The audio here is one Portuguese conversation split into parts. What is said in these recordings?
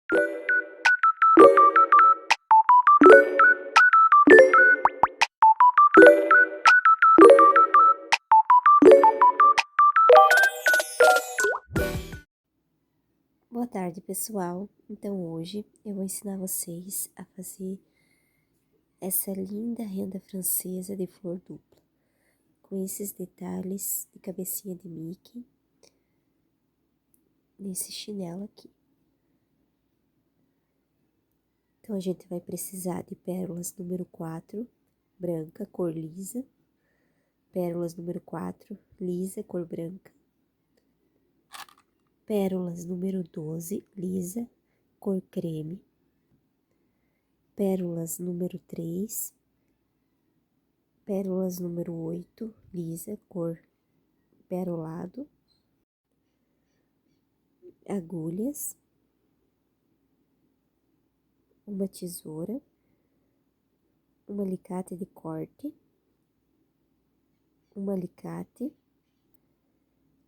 Boa tarde, pessoal. Então, hoje eu vou ensinar vocês a fazer essa linda renda francesa de flor dupla, com esses detalhes de cabecinha de Mickey, nesse chinelo aqui. Então, a gente vai precisar de pérolas número 4, branca, cor lisa, pérolas número 4, lisa, cor branca, pérolas número 12, lisa, cor creme, pérolas número 3, pérolas número 8, lisa, cor perolado, agulhas, uma tesoura, um alicate de corte, um alicate,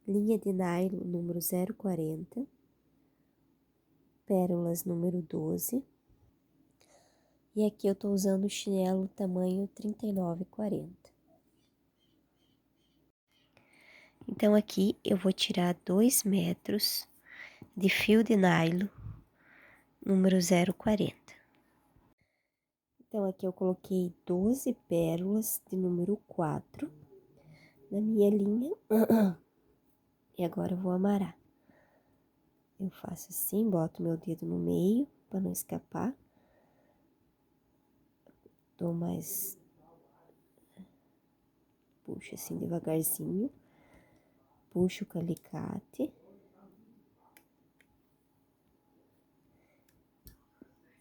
linha de nylon número 040, pérolas número 12, e aqui eu tô usando o chinelo tamanho 39,40. Então, aqui eu vou tirar 2 metros de fio de nylon número 040. Então, aqui eu coloquei 12 pérolas de número 4 na minha linha, e agora eu vou amarar. Eu faço assim, boto meu dedo no meio, para não escapar. Dou mais... puxo assim devagarzinho. Puxo com o alicate.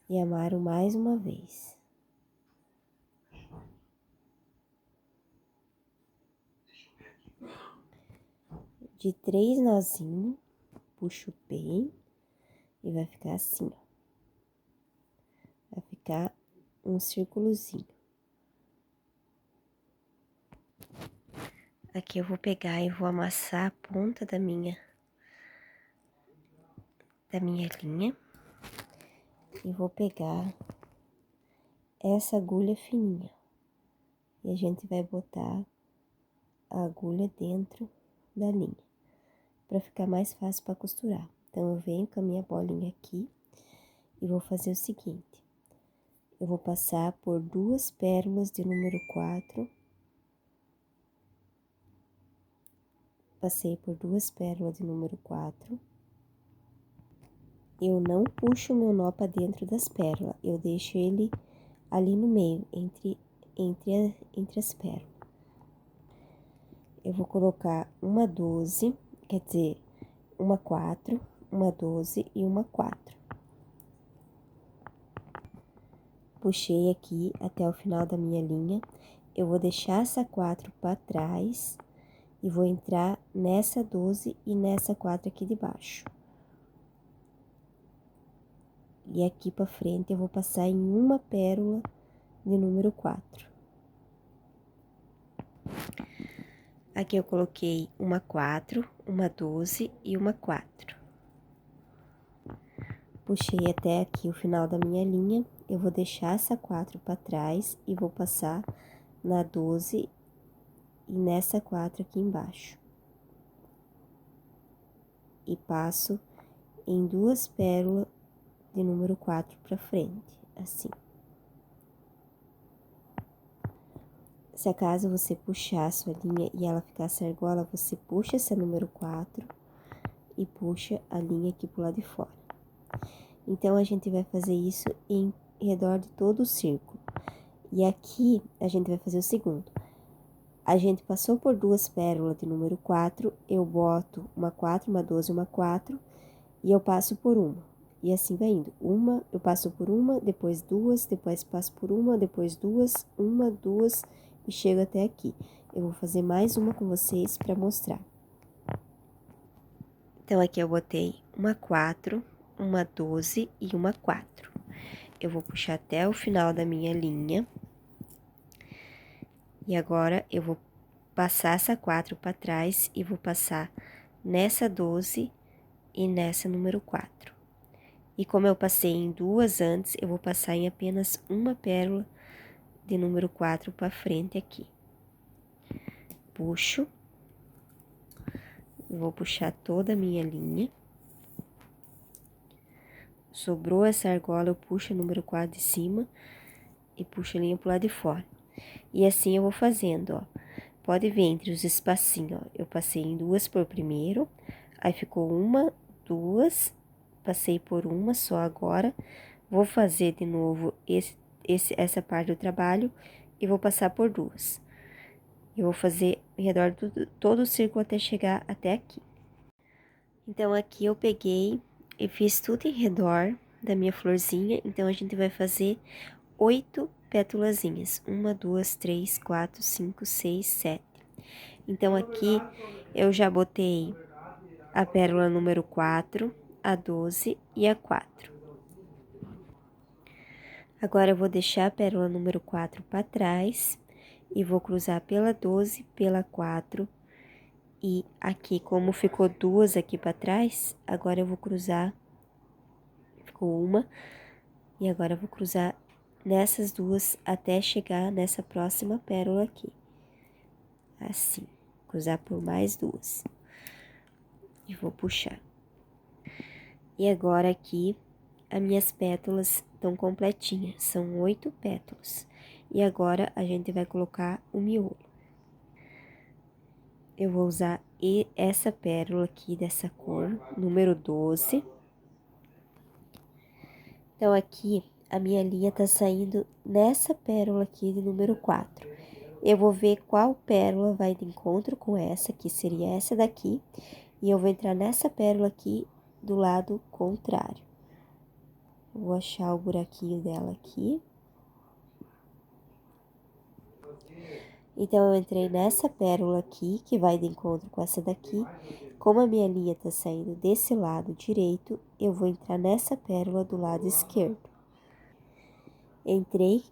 E amaro mais uma vez. De 3 nozinhos, puxo bem e vai ficar assim, ó. Vai ficar um círculozinho. Aqui eu vou pegar e vou amassar a ponta da minha linha. E vou pegar essa agulha fininha. E a gente vai botar a agulha dentro da linha, para ficar mais fácil para costurar. Então, eu venho com a minha bolinha aqui e vou fazer o seguinte. Eu vou passar por 2 pérolas de número 4. Passei por 2 pérolas de número 4. Eu não puxo o meu nó para dentro das pérolas, eu deixo ele ali no meio, entre as pérolas. Eu vou colocar uma 12, quer dizer, uma 4, uma 12 e uma 4. Puxei aqui até o final da minha linha, eu vou deixar essa 4 para trás e vou entrar nessa 12 e nessa 4 aqui de baixo. E aqui para frente eu vou passar em uma pérola de número 4. Aqui eu coloquei uma 4, uma 12 e uma 4. Puxei até aqui o final da minha linha, eu vou deixar essa 4 para trás e vou passar na 12 e nessa 4 aqui embaixo. E passo em 2 pérolas de número 4 para frente, assim. Se acaso você puxar a sua linha e ela ficar sem argola, você puxa essa número 4 e puxa a linha aqui pro lado de fora. Então, a gente vai fazer isso em redor de todo o círculo. E aqui, a gente vai fazer o segundo. A gente passou por 2 pérolas de número 4, eu boto uma 4, uma 12, uma 4, e eu passo por uma. E assim vai indo. Uma, eu passo por uma, depois 2, depois passo por uma, depois 2, uma, 2, e chego até aqui. Eu vou fazer mais uma com vocês para mostrar. Então, aqui eu botei uma 4, uma 12 e uma 4. Eu vou puxar até o final da minha linha. E agora, eu vou passar essa 4 para trás e vou passar nessa 12 e nessa número 4. E como eu passei em duas antes, eu vou passar em apenas uma pérola de número 4 pra frente aqui. Puxo. Vou puxar toda a minha linha. Sobrou essa argola, eu puxo o número 4 de cima e puxo a linha pro lado de fora. E assim eu vou fazendo, ó. Pode ver entre os espacinhos, ó. Eu passei em duas por primeiro, aí ficou uma, duas, passei por uma só agora. Vou fazer de novo essa parte do trabalho e vou passar por duas. Eu vou fazer em redor de todo o círculo até chegar até aqui. Então, aqui eu peguei e fiz tudo em redor da minha florzinha. Então, a gente vai fazer 8 pétulazinhas. 1, 2, 3, 4, 5, 6, 7. Então, aqui eu já botei a pérola número 4, a 12 e a 4. Agora, eu vou deixar a pérola número 4 para trás e vou cruzar pela 12, pela 4. E aqui, como ficou duas aqui para trás, agora eu vou cruzar, ficou uma, e agora eu vou cruzar nessas duas até chegar nessa próxima pérola aqui. Assim, cruzar por mais duas. E vou puxar. E agora aqui, as minhas pétalas estão completinhas, são 8 pétalas. E agora, a gente vai colocar o miolo. Eu vou usar essa pérola aqui dessa cor, número 12. Então, aqui, a minha linha tá saindo nessa pérola aqui de número 4. Eu vou ver qual pérola vai de encontro com essa, que seria essa daqui. E eu vou entrar nessa pérola aqui do lado contrário. Vou achar o buraquinho dela aqui. Então, eu entrei nessa pérola aqui, que vai de encontro com essa daqui. Como a minha linha tá saindo desse lado direito, eu vou entrar nessa pérola do lado esquerdo. Entrei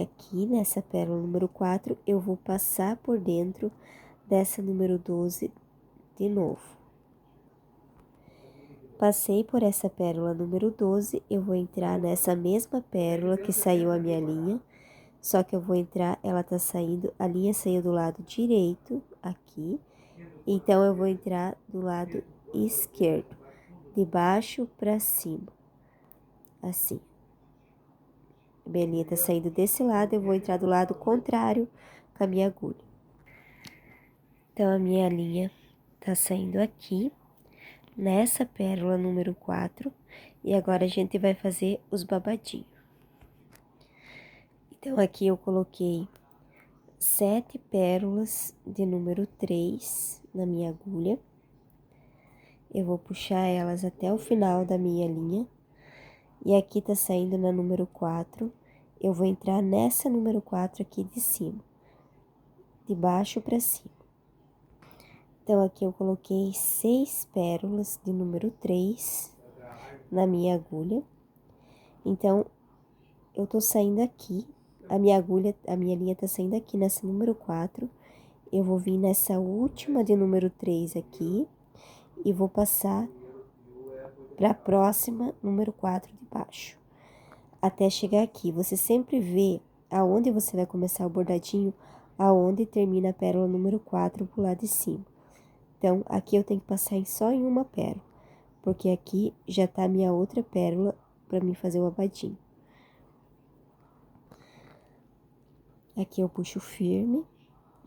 aqui nessa pérola número 4, eu vou passar por dentro dessa número 12 de novo. Passei por essa pérola número 12, eu vou entrar nessa mesma pérola que saiu a minha linha, só que eu vou entrar, ela tá saindo, a linha saiu do lado direito, aqui, então eu vou entrar do lado esquerdo, de baixo pra cima, assim. Minha linha tá saindo desse lado, eu vou entrar do lado contrário com a minha agulha. Então, a minha linha tá saindo aqui, nessa pérola número 4, e agora a gente vai fazer os babadinhos. Então, aqui eu coloquei 7 pérolas de número 3 na minha agulha. Eu vou puxar elas até o final da minha linha. E aqui tá saindo na número 4. Eu vou entrar nessa número 4 aqui de cima, de baixo pra cima. Então, aqui eu coloquei 6 pérolas de número 3 na minha agulha. Então, eu tô saindo aqui, a minha linha tá saindo aqui nessa número 4. Eu vou vir nessa última de número 3 aqui e vou passar pra próxima número 4 de baixo. Até chegar aqui, você sempre vê aonde você vai começar o bordadinho, aonde termina a pérola número 4 pro lado de cima. Então, aqui eu tenho que passar só em uma pérola, porque aqui já tá a minha outra pérola pra mim fazer o babadinho. Aqui eu puxo firme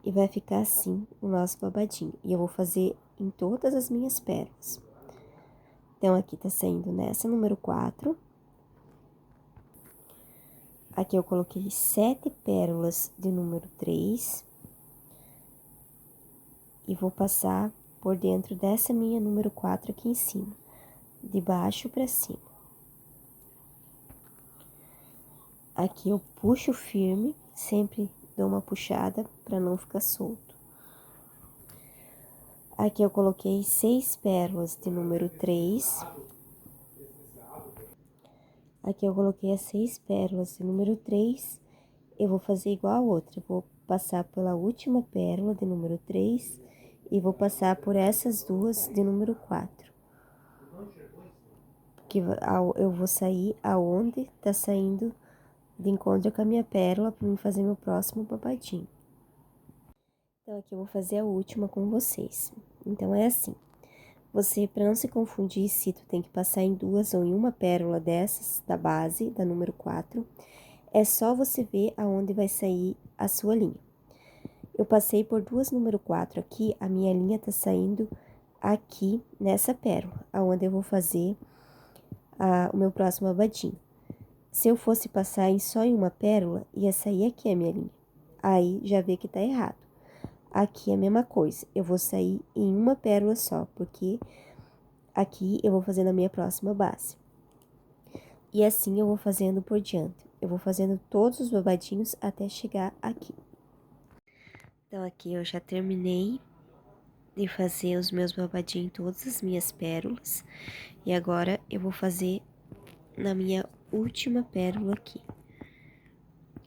e vai ficar assim o nosso babadinho. E eu vou fazer em todas as minhas pérolas. Então, aqui tá saindo nessa número 4. Aqui eu coloquei 7 pérolas de número 3. E vou passar por dentro dessa minha número 4 aqui em cima, de baixo pra cima. Aqui eu puxo firme, sempre dou uma puxada pra não ficar solto. Aqui eu coloquei 6 pérolas de número 3. Aqui eu coloquei as 6 pérolas de número 3. Eu vou fazer igual a outra, vou passar pela última pérola de número 3 e vou passar por essas duas de número 4. Aqui eu vou sair aonde tá saindo de encontro com a minha pérola para mim fazer meu próximo babadinho. Então, aqui eu vou fazer a última com vocês. Então, é assim. Você, para não se confundir se tu tem que passar em duas ou em uma pérola dessas, da base, da número 4, é só você ver aonde vai sair a sua linha. Eu passei por duas número 4 aqui, a minha linha tá saindo aqui nessa pérola, aonde eu vou fazer o meu próximo babadinho. Se eu fosse passar só em uma pérola, ia sair aqui a minha linha. Aí, já vê que tá errado. Aqui é a mesma coisa, eu vou sair em uma pérola só, porque aqui eu vou fazer na minha próxima base. E assim eu vou fazendo por diante. Eu vou fazendo todos os babadinhos até chegar aqui. Então, aqui eu já terminei de fazer os meus babadinhos em todas as minhas pérolas. E agora eu vou fazer na minha última pérola aqui.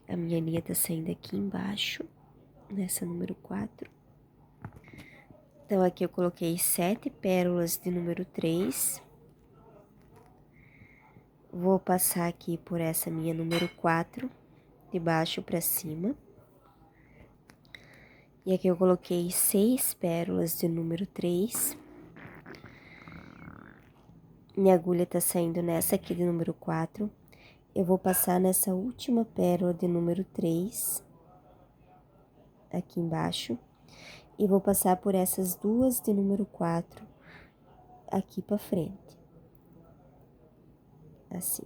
A minha linha tá saindo aqui embaixo, nessa número 4. Então, aqui eu coloquei 7 pérolas de número 3. Vou passar aqui por essa minha número 4, de baixo pra cima. E aqui eu coloquei 6 pérolas de número 3. Minha agulha tá saindo nessa aqui de número 4. Eu vou passar nessa última pérola de número 3, aqui embaixo. E vou passar por essas duas de número 4, aqui pra frente. Assim.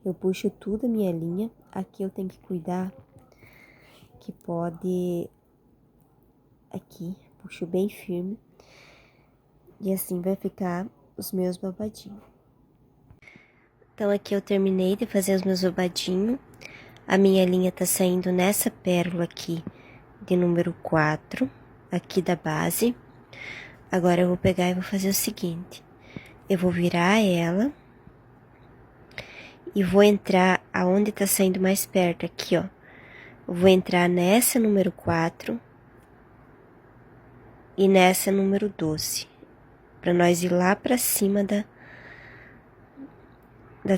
Eu puxo tudo a minha linha. Aqui eu tenho que cuidar que pode... Aqui, puxo bem firme. E assim vai ficar os meus babadinhos. Então, aqui eu terminei de fazer os meus babadinhos. A minha linha tá saindo nessa pérola aqui de número 4, aqui da base. Agora, eu vou pegar e vou fazer o seguinte. Eu vou virar ela e vou entrar aonde tá saindo mais perto, aqui, ó. Eu vou entrar nessa número 4 e nessa número 12, pra nós ir lá pra cima da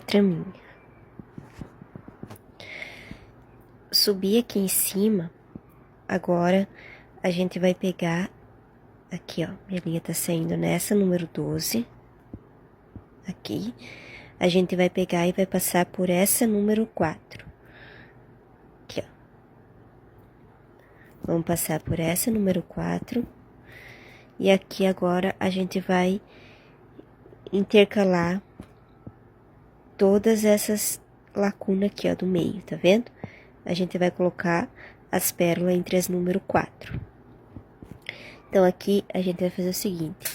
traminha. Subir aqui em cima, agora a gente vai pegar aqui, ó, minha linha tá saindo nessa número 12, aqui, a gente vai pegar e vai passar por essa número 4, aqui, ó. Vamos passar por essa número 4, e aqui agora a gente vai intercalar todas essas lacunas aqui, ó, do meio, tá vendo? A gente vai colocar as pérolas entre as número 4. Então, aqui a gente vai fazer o seguinte.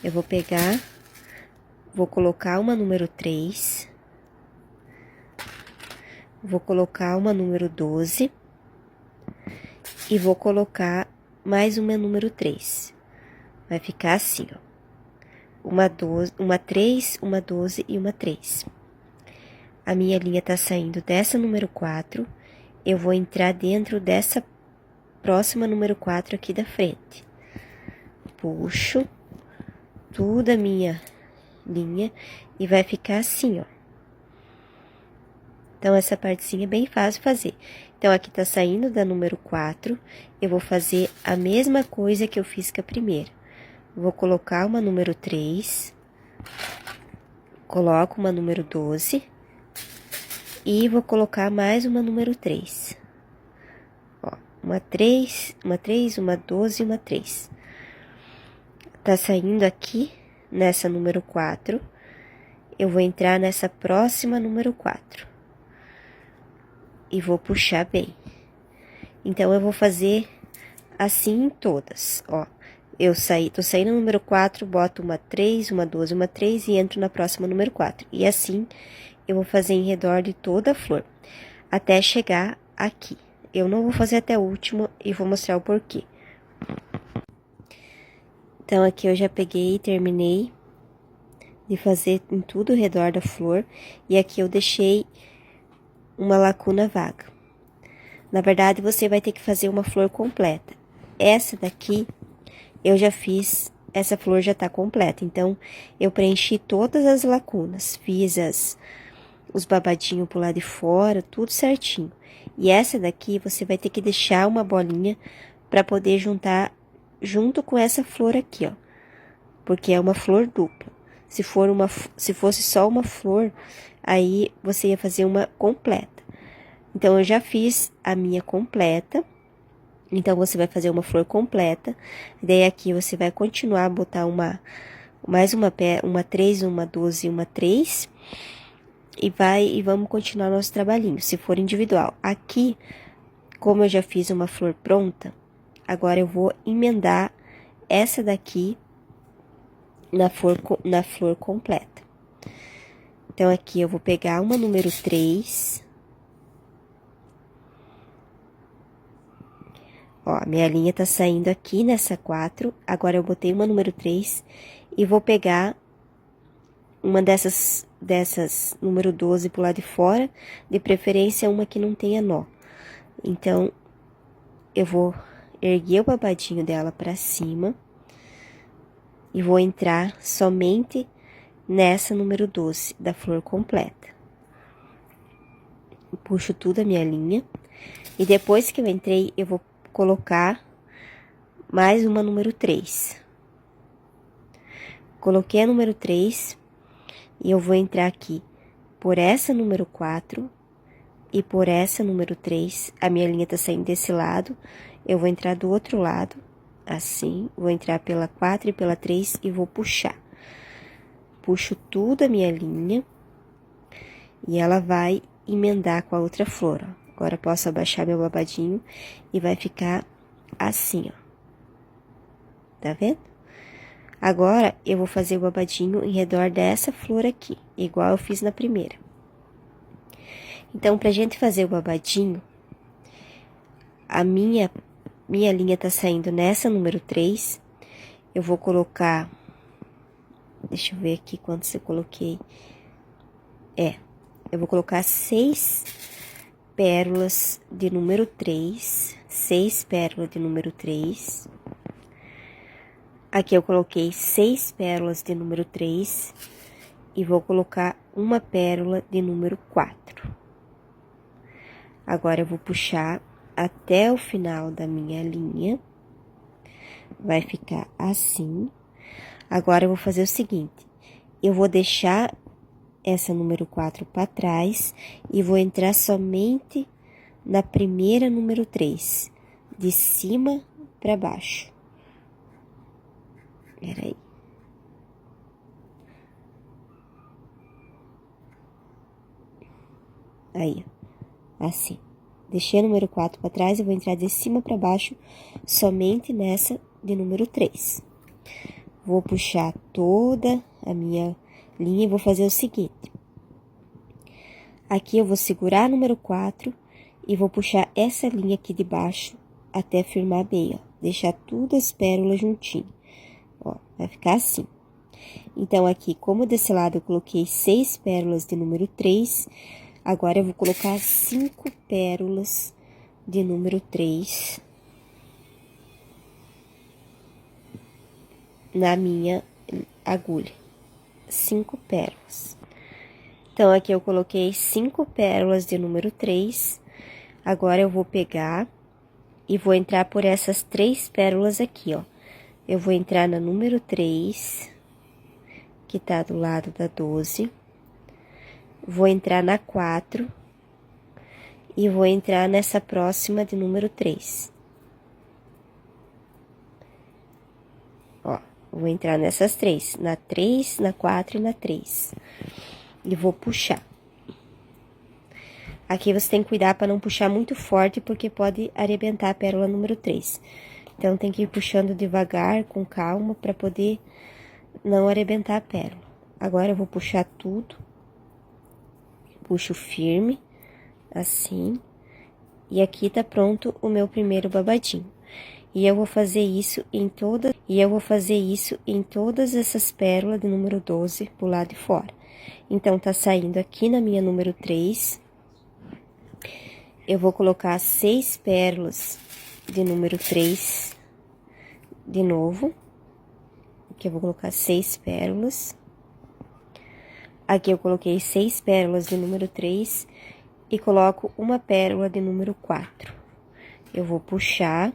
Eu vou pegar, vou colocar uma número 3. Vou colocar uma número 12. E vou colocar mais uma número 3. Vai ficar assim, ó. Uma 3, uma 12 e uma 3. A minha linha tá saindo dessa número 4. Eu vou entrar dentro dessa próxima número 4 aqui da frente. Puxo toda a minha linha e vai ficar assim, ó. Então, essa partezinha é bem fácil fazer. Então, aqui tá saindo da número 4, eu vou fazer a mesma coisa que eu fiz com a primeira. Vou colocar uma número 3, coloco uma número 12 e vou colocar mais uma número 3. Ó, uma 3, uma 12 e uma 3. Tá saindo aqui nessa número 4, eu vou entrar nessa próxima número 4. E vou puxar bem. Então, eu vou fazer assim em todas, ó. Tô saindo no número 4, boto uma 3, uma 12, uma 3 e entro na próxima número 4. E assim, eu vou fazer em redor de toda a flor, até chegar aqui. Eu não vou fazer até o último e vou mostrar o porquê. Então, aqui eu já peguei e terminei de fazer em tudo ao redor da flor. E aqui eu deixei uma lacuna vaga. Na verdade, você vai ter que fazer uma flor completa. Essa daqui, eu já fiz essa flor já tá completa. Então, eu preenchi todas as lacunas, fiz os babadinhos pro lado de fora, tudo certinho. E essa daqui, você vai ter que deixar uma bolinha pra poder juntar junto com essa flor aqui, ó. Porque é uma flor dupla. Se fosse só uma flor, aí você ia fazer uma completa. Então, eu já fiz a minha completa. Então, você vai fazer uma flor completa. Daí, aqui, você vai continuar a botar mais uma 3, uma 12 e uma 3. E vamos continuar nosso trabalhinho, se for individual. Aqui, como eu já fiz uma flor pronta, agora eu vou emendar essa daqui na flor completa. Então, aqui eu vou pegar uma número 3. Ó, minha linha tá saindo aqui nessa 4. Agora, eu botei uma número 3 e vou pegar uma dessas número 12 pro lado de fora, de preferência uma que não tenha nó. Então, eu vou erguer o babadinho dela pra cima e vou entrar somente nessa número 12 da flor completa. Puxo tudo a minha linha e depois que eu entrei, eu vou colocar mais uma número 3. Coloquei a número 3 e eu vou entrar aqui por essa número 4 e por essa número 3. A minha linha tá saindo desse lado, eu vou entrar do outro lado, assim, vou entrar pela 4 e pela 3 e vou puxar. Puxo tudo a minha linha e ela vai emendar com a outra flor, ó. Agora, posso abaixar meu babadinho e vai ficar assim, ó. Tá vendo? Agora, eu vou fazer o babadinho em redor dessa flor aqui, igual eu fiz na primeira. Então, pra gente fazer o babadinho, a minha linha tá saindo nessa número 3. Eu vou colocar... Deixa eu ver aqui quantos eu coloquei. Eu vou colocar 6 pérolas de número 3. 6 pérolas de número 3. Aqui eu coloquei 6 pérolas de número 3. E vou colocar uma pérola de número 4. Agora, eu vou puxar até o final da minha linha. Vai ficar assim. Agora, eu vou fazer o seguinte. Eu vou deixar essa número 4 para trás e vou entrar somente na primeira número 3, de cima para baixo. Peraí. Aí, ó, assim. Deixei a número 4 para trás, eu vou entrar de cima para baixo somente nessa de número 3. Vou puxar toda a minha linha e vou fazer o seguinte. Aqui eu vou segurar a número 4 e vou puxar essa linha aqui de baixo até firmar bem, ó. Deixar tudo as pérolas juntinho. Ó, vai ficar assim. Então, aqui, como desse lado eu coloquei 6 pérolas de número 3, agora eu vou colocar 5 pérolas de número 3 na minha agulha. 5 pérolas. Então, aqui eu coloquei 5 pérolas de número 3. Agora, eu vou pegar e vou entrar por essas 3 pérolas aqui, ó. Eu vou entrar na número 3, que tá do lado da 12. Vou entrar na 4 e vou entrar nessa próxima de número 3. Ó, vou entrar nessas 3, na 3, na 4 e na 3. E vou puxar. Aqui você tem que cuidar para não puxar muito forte, porque pode arrebentar a pérola número 3. Então, tem que ir puxando devagar, com calma, para poder não arrebentar a pérola. Agora, eu vou puxar tudo. Puxo firme, assim. E aqui tá pronto o meu primeiro babadinho. E eu vou fazer isso em todas essas pérolas de número 12 pro lado de fora. Então, tá saindo aqui na minha número 3. Eu vou colocar 6 pérolas de número 3 de novo. que eu vou colocar 6 pérolas. Aqui eu coloquei 6 pérolas de número 3 e coloco uma pérola de número 4. Eu vou puxar,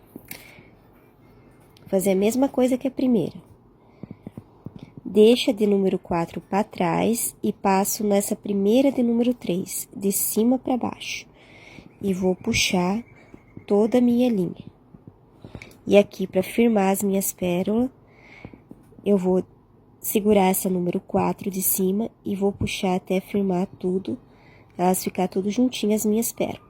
fazer a mesma coisa que a primeira. Deixa de número 4 para trás e passo nessa primeira de número 3, de cima para baixo. E vou puxar toda a minha linha. E aqui, para firmar as minhas pérolas, eu vou segurar essa número 4 de cima e vou puxar até firmar tudo, elas ficar tudo juntinho as minhas pérolas.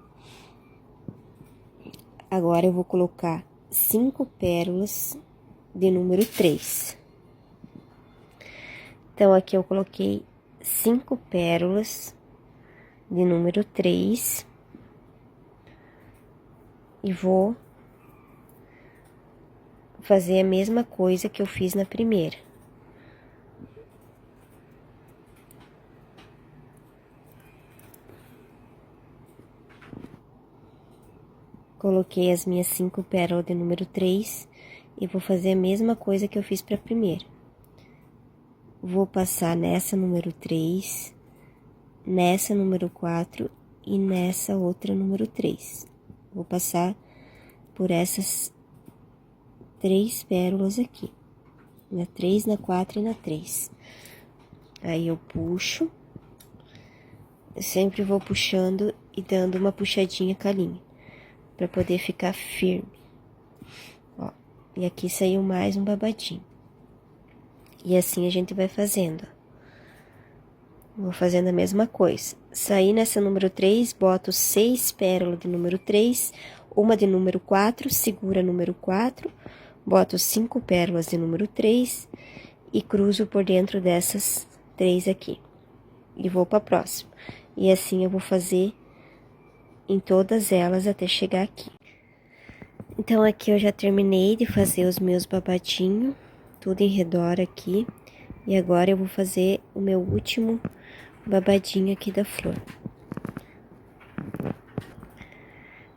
Agora, eu vou colocar 5 pérolas de número 3. Então, aqui eu coloquei 5 pérolas de número 3. E vou fazer a mesma coisa que eu fiz na primeira. Coloquei as minhas 5 pérolas de número 3 e vou fazer a mesma coisa que eu fiz para a primeira. Vou passar nessa número 3, nessa número 4 e nessa outra número 3. Vou passar por essas 3 pérolas aqui, na 3, na 4 e na 3. Aí eu puxo, eu sempre vou puxando e dando uma puxadinha com a linha, pra poder ficar firme. Ó, e aqui saiu mais um babadinho. E assim a gente vai fazendo, ó. Vou fazendo a mesma coisa. Saí nessa número 3, boto 6 pérolas de número 3, uma de número 4, segura número 4, boto 5 pérolas de número 3 e cruzo por dentro dessas 3 aqui. E vou pra próxima. E assim eu vou fazer em todas elas até chegar aqui. Então, aqui eu já terminei de fazer os meus babadinhos, tudo em redor aqui. E agora eu vou fazer o meu último babadinho aqui da flor.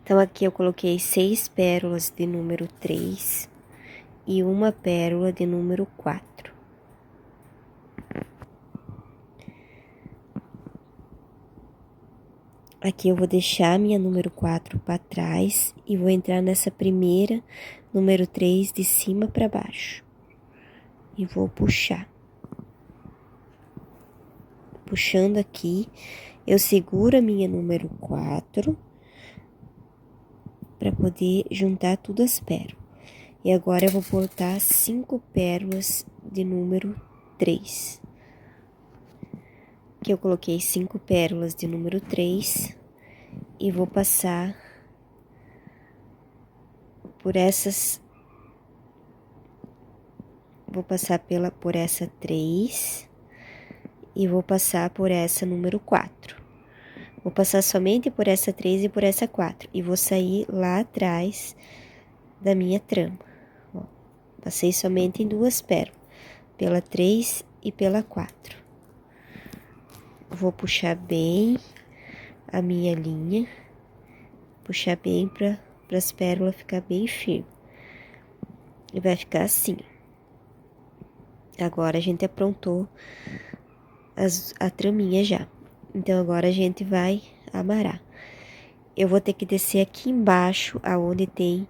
Então, aqui eu coloquei 6 pérolas de número 3 e uma pérola de número 4. Aqui eu vou deixar a minha número 4 para trás e vou entrar nessa primeira número 3 de cima para baixo. E vou puxar. Puxando aqui, eu seguro a minha número 4 para poder juntar tudo as pérolas. E agora eu vou botar 5 pérolas de número 3. Aqui eu coloquei 5 pérolas de número 3 e vou passar por essas. Vou passar por essa 3 e vou passar por essa número 4. Vou passar somente por essa 3 e por essa 4 e vou sair lá atrás da minha trama. Ó, passei somente em 2 pérolas, pela 3 e pela 4. Vou puxar bem a minha linha, puxar bem para as pérolas ficar bem firme. E vai ficar assim. Agora a gente aprontou a traminha já. Então, agora a gente vai amarar. Eu vou ter que descer aqui embaixo, aonde tem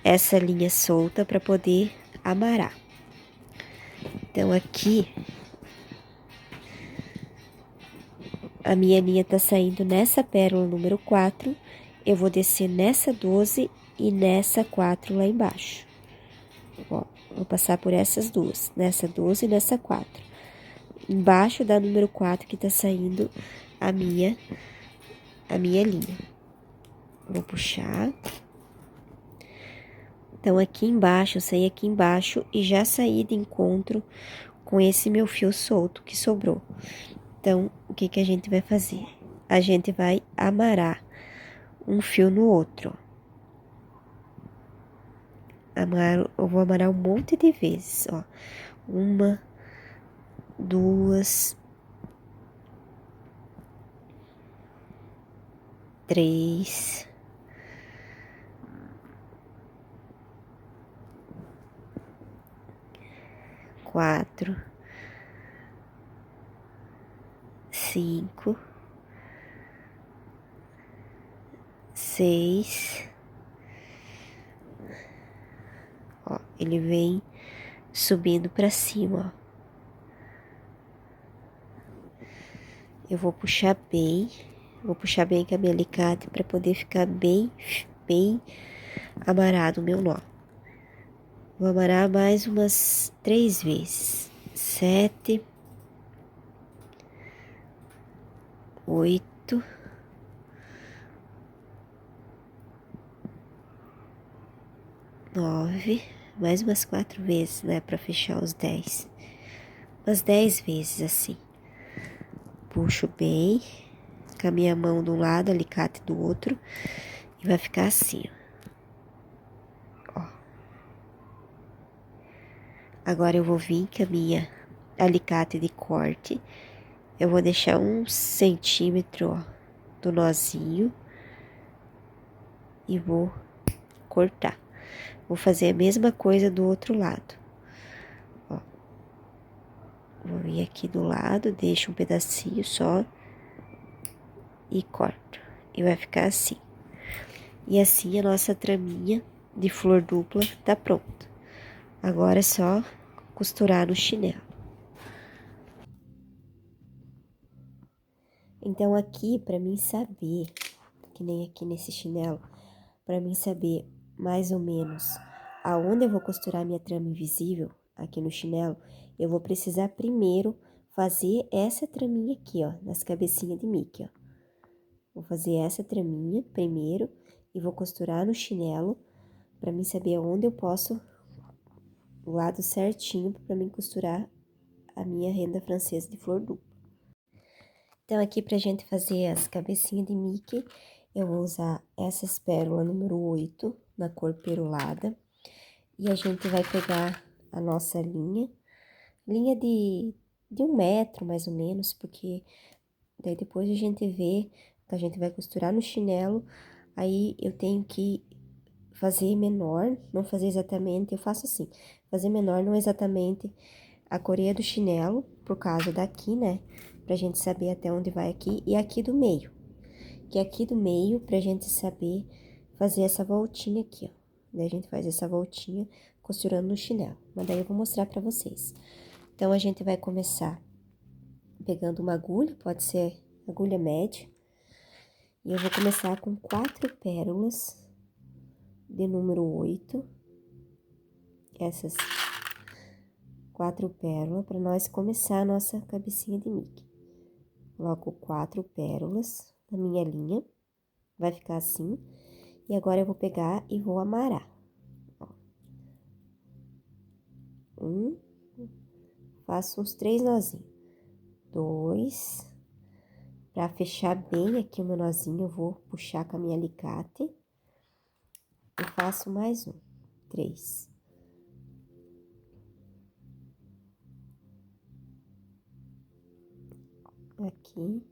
essa linha solta, para poder amarar. Então, aqui, a minha linha tá saindo nessa pérola número 4. Eu vou descer nessa 12 e nessa 4 lá embaixo. Ó, vou passar por essas duas, nessa 12 e nessa 4. Embaixo da número 4 que tá saindo a minha linha. Vou puxar. Então, aqui embaixo, eu saí aqui embaixo e já saí de encontro com esse meu fio solto que sobrou. Então, o que que a gente vai fazer? A gente vai amarar um fio no outro. Eu vou amarar um monte de vezes, ó. 1, 2, 3, 4, 4, 5, 6. Ó, ele vem subindo pra cima, ó. Eu vou puxar bem com a minha alicate para poder ficar bem amarrado o meu nó. Vou amarar mais umas 3 vezes. 7, 8, 9, mais umas 4 vezes, né, para fechar os 10. Umas 10 vezes assim. Puxo bem, com a minha mão de um lado, alicate do outro, e vai ficar assim, ó. Agora eu vou vir com a minha alicate de corte, eu vou deixar 1 centímetro, ó, do nozinho e vou cortar. Vou fazer a mesma coisa do outro lado, ó. Vou vir aqui do lado, deixo um pedacinho só e corto. E vai ficar assim. E assim a nossa traminha de flor dupla tá pronta. Agora é só costurar no chinelo. Então aqui, para mim saber, que nem aqui nesse chinelo, para mim saber mais ou menos aonde eu vou costurar minha trama invisível aqui no chinelo, eu vou precisar primeiro fazer essa traminha aqui, ó, nas cabecinhas de Mickey, ó. Vou fazer essa traminha primeiro e vou costurar no chinelo para mim saber aonde eu posso, o lado certinho para mim costurar a minha renda francesa de flor dupla. Então, aqui pra gente fazer as cabecinhas de Mickey, eu vou usar essas pérolas número 8, na cor perolada. E a gente vai pegar a nossa linha de 1 metro, mais ou menos, porque daí depois a gente vê que a gente vai costurar no chinelo, aí eu tenho que fazer menor, não fazer exatamente, eu faço assim, fazer menor, não exatamente a coreia do chinelo, por causa daqui, né, pra gente saber até onde vai aqui, e aqui do meio, que é aqui do meio, pra gente saber fazer essa voltinha aqui, ó. Daí a gente faz essa voltinha costurando no chinelo, mas daí eu vou mostrar pra vocês. Então, a gente vai começar pegando uma agulha, pode ser agulha média, e eu vou começar com 4 pérolas de número 8, essas 4 pérolas, para nós começar a nossa cabecinha de Mickey. Coloco 4 pérolas na minha linha, vai ficar assim, e agora eu vou pegar e vou amarrar. Ó. Faço uns 3 nozinhos. 2, para fechar bem aqui o meu nozinho, eu vou puxar com a minha alicate, e faço mais 3. Aqui.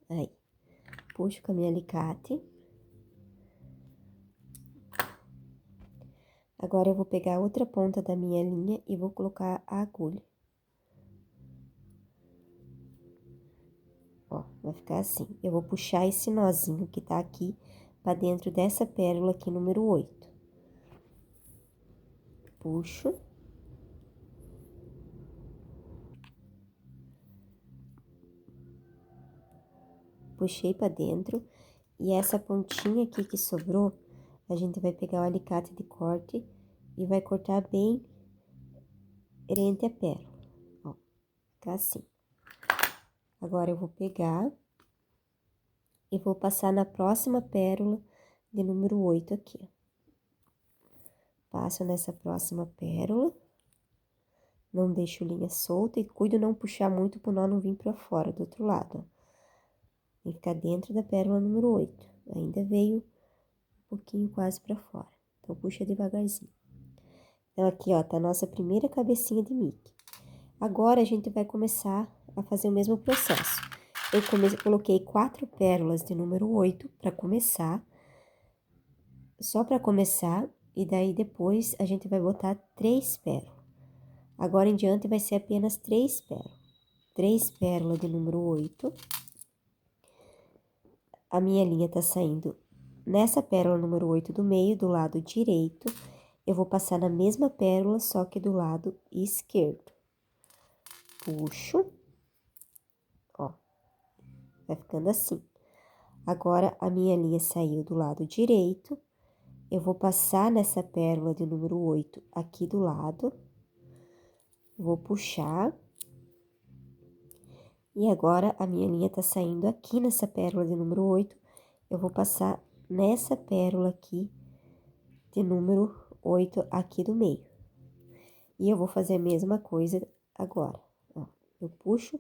Aí. Puxo com a minha alicate. Agora, eu vou pegar a outra ponta da minha linha e vou colocar a agulha. Ó, vai ficar assim. Eu vou puxar esse nozinho que tá aqui pra dentro dessa pérola aqui, número 8. Puxo. Puxei pra dentro. E essa pontinha aqui que sobrou, a gente vai pegar o alicate de corte e vai cortar bem rente a pérola. Ó, ficar assim. Agora, eu vou pegar e vou passar na próxima pérola de número 8 aqui, ó. Passo nessa próxima pérola, não deixo linha solta e cuido não puxar muito pro nó não vir pra fora, do outro lado, ó. Tem que ficar dentro da pérola número 8. Ainda veio um pouquinho quase pra fora, então puxa devagarzinho. Então, aqui, ó, tá a nossa primeira cabecinha de Mickey. Agora, a gente vai começar a fazer o mesmo processo. Eu coloquei 4 pérolas de número 8 pra começar. Só pra começar, e daí depois a gente vai botar 3 pérolas. Agora em diante vai ser apenas 3 pérolas. 3 pérolas de número 8. A minha linha tá saindo nessa pérola número 8 do meio, do lado direito. Eu vou passar na mesma pérola, só que do lado esquerdo. Puxo. Ó, vai ficando assim. Agora, a minha linha saiu do lado direito. Eu vou passar nessa pérola de número 8 aqui do lado. Vou puxar. E agora, a minha linha tá saindo aqui nessa pérola de número 8. Eu vou passar nessa pérola aqui de número 8 aqui do meio. E eu vou fazer a mesma coisa agora. Ó, eu puxo,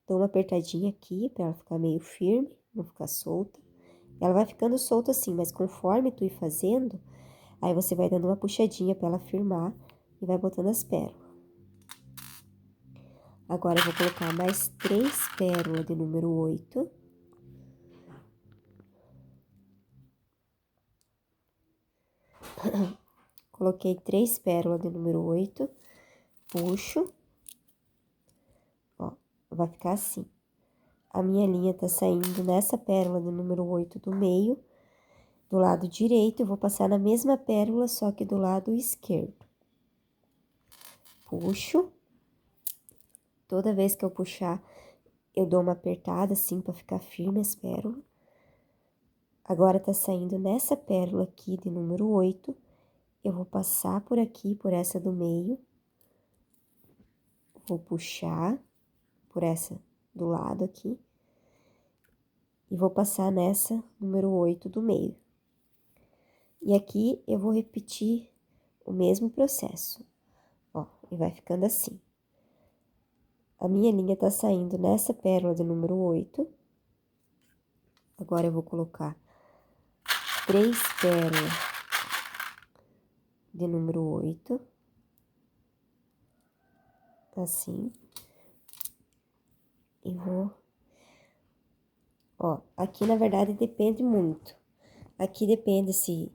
dou uma apertadinha aqui pra ela ficar meio firme, não ficar solta. Ela vai ficando solta assim, mas conforme tu ir fazendo, aí você vai dando uma puxadinha pra ela firmar e vai botando as pérolas. Agora, eu vou colocar mais 3 pérolas de número 8. Coloquei 3 pérolas de número 8, puxo, ó, vai ficar assim. A minha linha tá saindo nessa pérola de número 8 do meio, do lado direito, eu vou passar na mesma pérola, só que do lado esquerdo. Puxo. Toda vez que eu puxar, eu dou uma apertada assim pra ficar firme as pérolas. Agora tá saindo nessa pérola aqui de número 8. Eu vou passar por aqui, por essa do meio. Vou puxar por essa do lado aqui. E vou passar nessa número 8 do meio. E aqui eu vou repetir o mesmo processo. Ó, e vai ficando assim. A minha linha tá saindo nessa pérola de número 8. Agora eu vou colocar 3 pérolas de número 8. Assim. E vou... Ó, aqui na verdade depende muito. Aqui depende se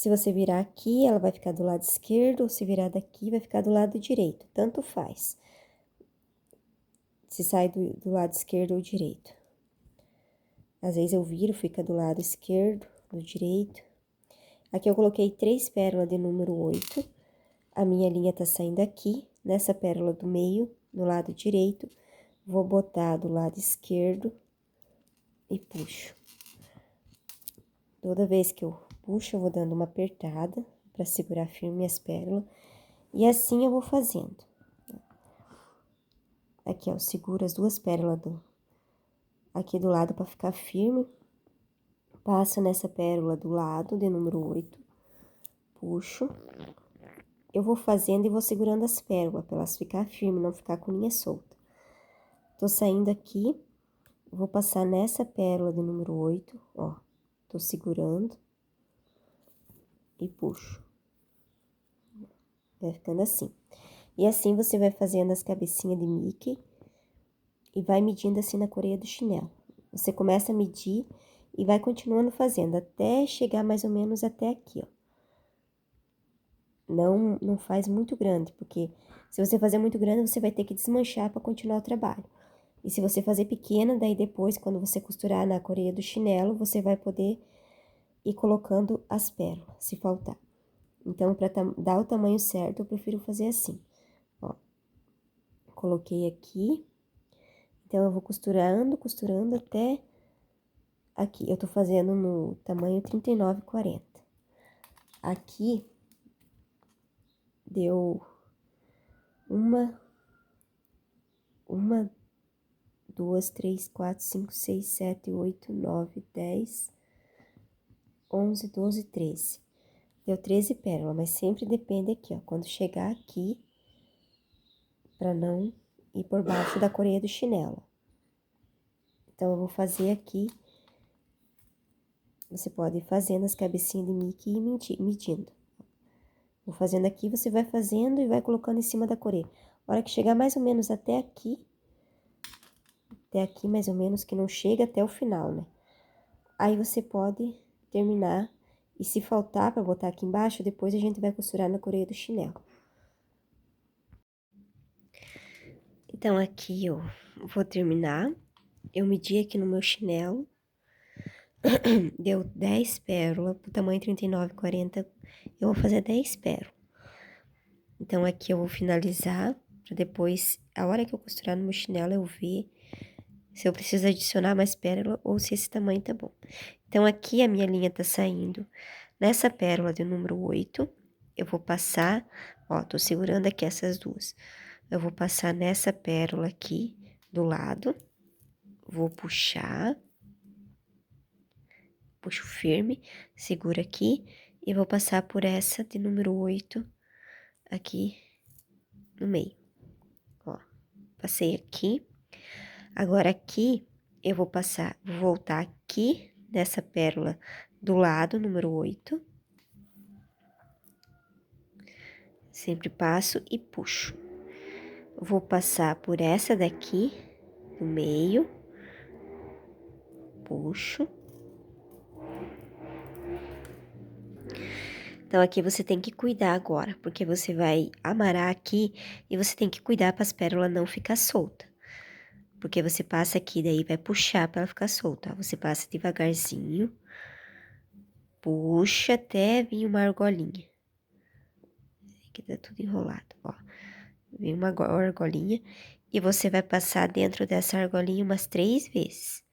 você virar aqui, ela vai ficar do lado esquerdo, ou se virar daqui, vai ficar do lado direito. Tanto faz. Se sai do lado esquerdo ou direito. Às vezes eu viro, fica do lado esquerdo, do direito. Aqui eu coloquei 3 pérolas de número 8. A minha linha tá saindo aqui, nessa pérola do meio, no lado direito. Vou botar do lado esquerdo e puxo. Toda vez que eu puxo, eu vou dando uma apertada pra segurar firme as pérolas. E assim eu vou fazendo. Aqui, ó, eu seguro as 2 pérolas aqui do lado pra ficar firme. Passo nessa pérola do lado, de número 8. Puxo. Eu vou fazendo e vou segurando as pérolas, pra elas ficar firmes, não ficar com linha solta. Tô saindo aqui, vou passar nessa pérola de número 8, ó. Tô segurando. E puxo. Vai ficando assim. E assim você vai fazendo as cabecinhas de Mickey e vai medindo assim na coreia do chinelo. Você começa a medir e vai continuando fazendo até chegar mais ou menos até aqui, ó. Não faz muito grande, porque se você fazer muito grande, você vai ter que desmanchar para continuar o trabalho. E se você fazer pequena, daí depois, quando você costurar na coreia do chinelo, você vai poder ir colocando as pérolas, se faltar. Então, para dar o tamanho certo, eu prefiro fazer assim, ó. Coloquei aqui. Então, eu vou costurando até aqui. Eu tô fazendo no tamanho 39,40. Aqui, deu uma, 2, 3, 4, 5, 6, 7, 8, 9, 10, 11, 12, 13. Deu 13 pérolas, mas sempre depende aqui, ó. Quando chegar aqui, pra não ir por baixo da coreia do chinelo. Então, eu vou fazer aqui. Você pode ir fazendo as cabecinhas de Mickey e medindo. Vou fazendo aqui, você vai fazendo e vai colocando em cima da coreia. A hora que chegar mais ou menos até aqui mais ou menos, que não chega até o final, né? Aí você pode terminar E se faltar pra botar aqui embaixo, depois a gente vai costurar na coreia do chinelo. Então, aqui eu vou terminar. Eu medi aqui no meu chinelo. Deu 10 pérolas, pro tamanho 39,40, eu vou fazer 10 pérolas. Então, aqui eu vou finalizar, pra depois, a hora que eu costurar no meu chinelo, eu ver se eu preciso adicionar mais pérola ou se esse tamanho tá bom. Então, aqui a minha linha tá saindo nessa pérola de número 8, eu vou passar, ó, tô segurando aqui essas duas. Eu vou passar nessa pérola aqui do lado, vou puxar, puxo firme, segura aqui e vou passar por essa de número 8 aqui no meio, ó. Passei aqui. Agora aqui eu vou passar, vou voltar aqui nessa pérola do lado, número 8. Sempre passo e puxo. Vou passar por essa daqui, no meio. Puxo. Então, aqui você tem que cuidar agora, porque você vai amarrar aqui e você tem que cuidar para as pérolas não ficar solta. Porque você passa aqui, daí vai puxar para ela ficar solta, ó. Você passa devagarzinho, puxa até vir uma argolinha. Aqui tá tudo enrolado, ó. Vem uma argolinha e você vai passar dentro dessa argolinha umas 3 vezes.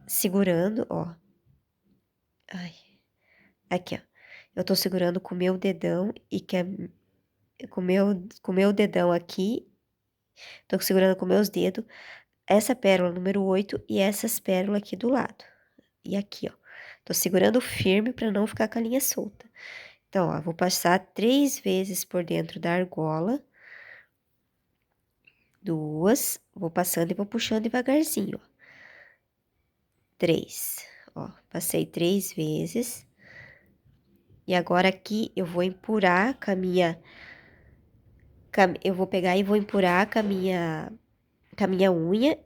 Segurando, ó. Ai. Aqui, ó. Eu tô segurando com o meu dedão e com o meu dedão aqui. Tô segurando com meus dedos essa pérola número 8 e essas pérolas aqui do lado. E aqui, ó. Tô segurando firme pra não ficar com a linha solta. Então, ó, vou passar 3 vezes por dentro da argola. 2, vou passando e vou puxando devagarzinho, ó. 3, ó, passei 3 vezes. E agora aqui eu vou empurrar com a minha... Eu vou pegar e vou empurrar com a minha unha.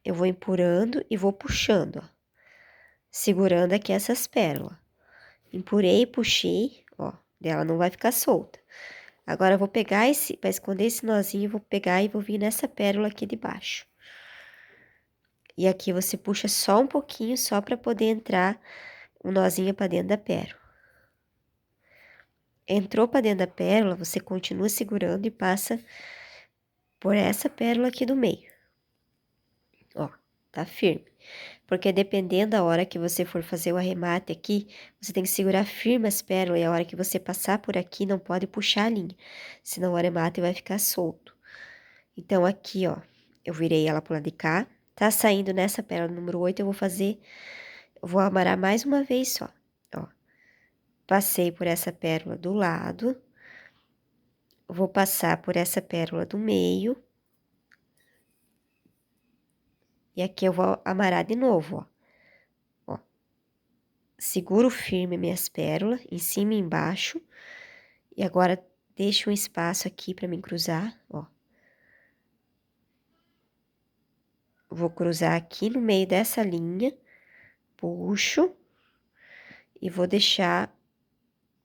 Eu vou empurrando e vou puxando, ó. Segurando aqui essas pérolas. Empurrei, puxei, ó. Dela não vai ficar solta. Agora eu vou pegar pra esconder esse nozinho, eu vou pegar e vou vir nessa pérola aqui de baixo. E aqui você puxa só um pouquinho, só pra poder entrar um nozinho pra dentro da pérola. Entrou pra dentro da pérola, você continua segurando e passa por essa pérola aqui do meio. Ó, tá firme. Porque dependendo da hora que você for fazer o arremate aqui, você tem que segurar firme as pérolas e a hora que você passar por aqui não pode puxar a linha, senão o arremate vai ficar solto. Então aqui, ó, eu virei ela pro lado de cá, tá saindo nessa pérola número 8, eu vou amarrar mais uma vez só, ó. Passei por essa pérola do lado, vou passar por essa pérola do meio. E aqui eu vou amarrar de novo, ó. Ó. Seguro firme minhas pérolas, em cima e embaixo. E agora, deixo um espaço aqui pra mim cruzar, ó. Vou cruzar aqui no meio dessa linha, puxo e vou deixar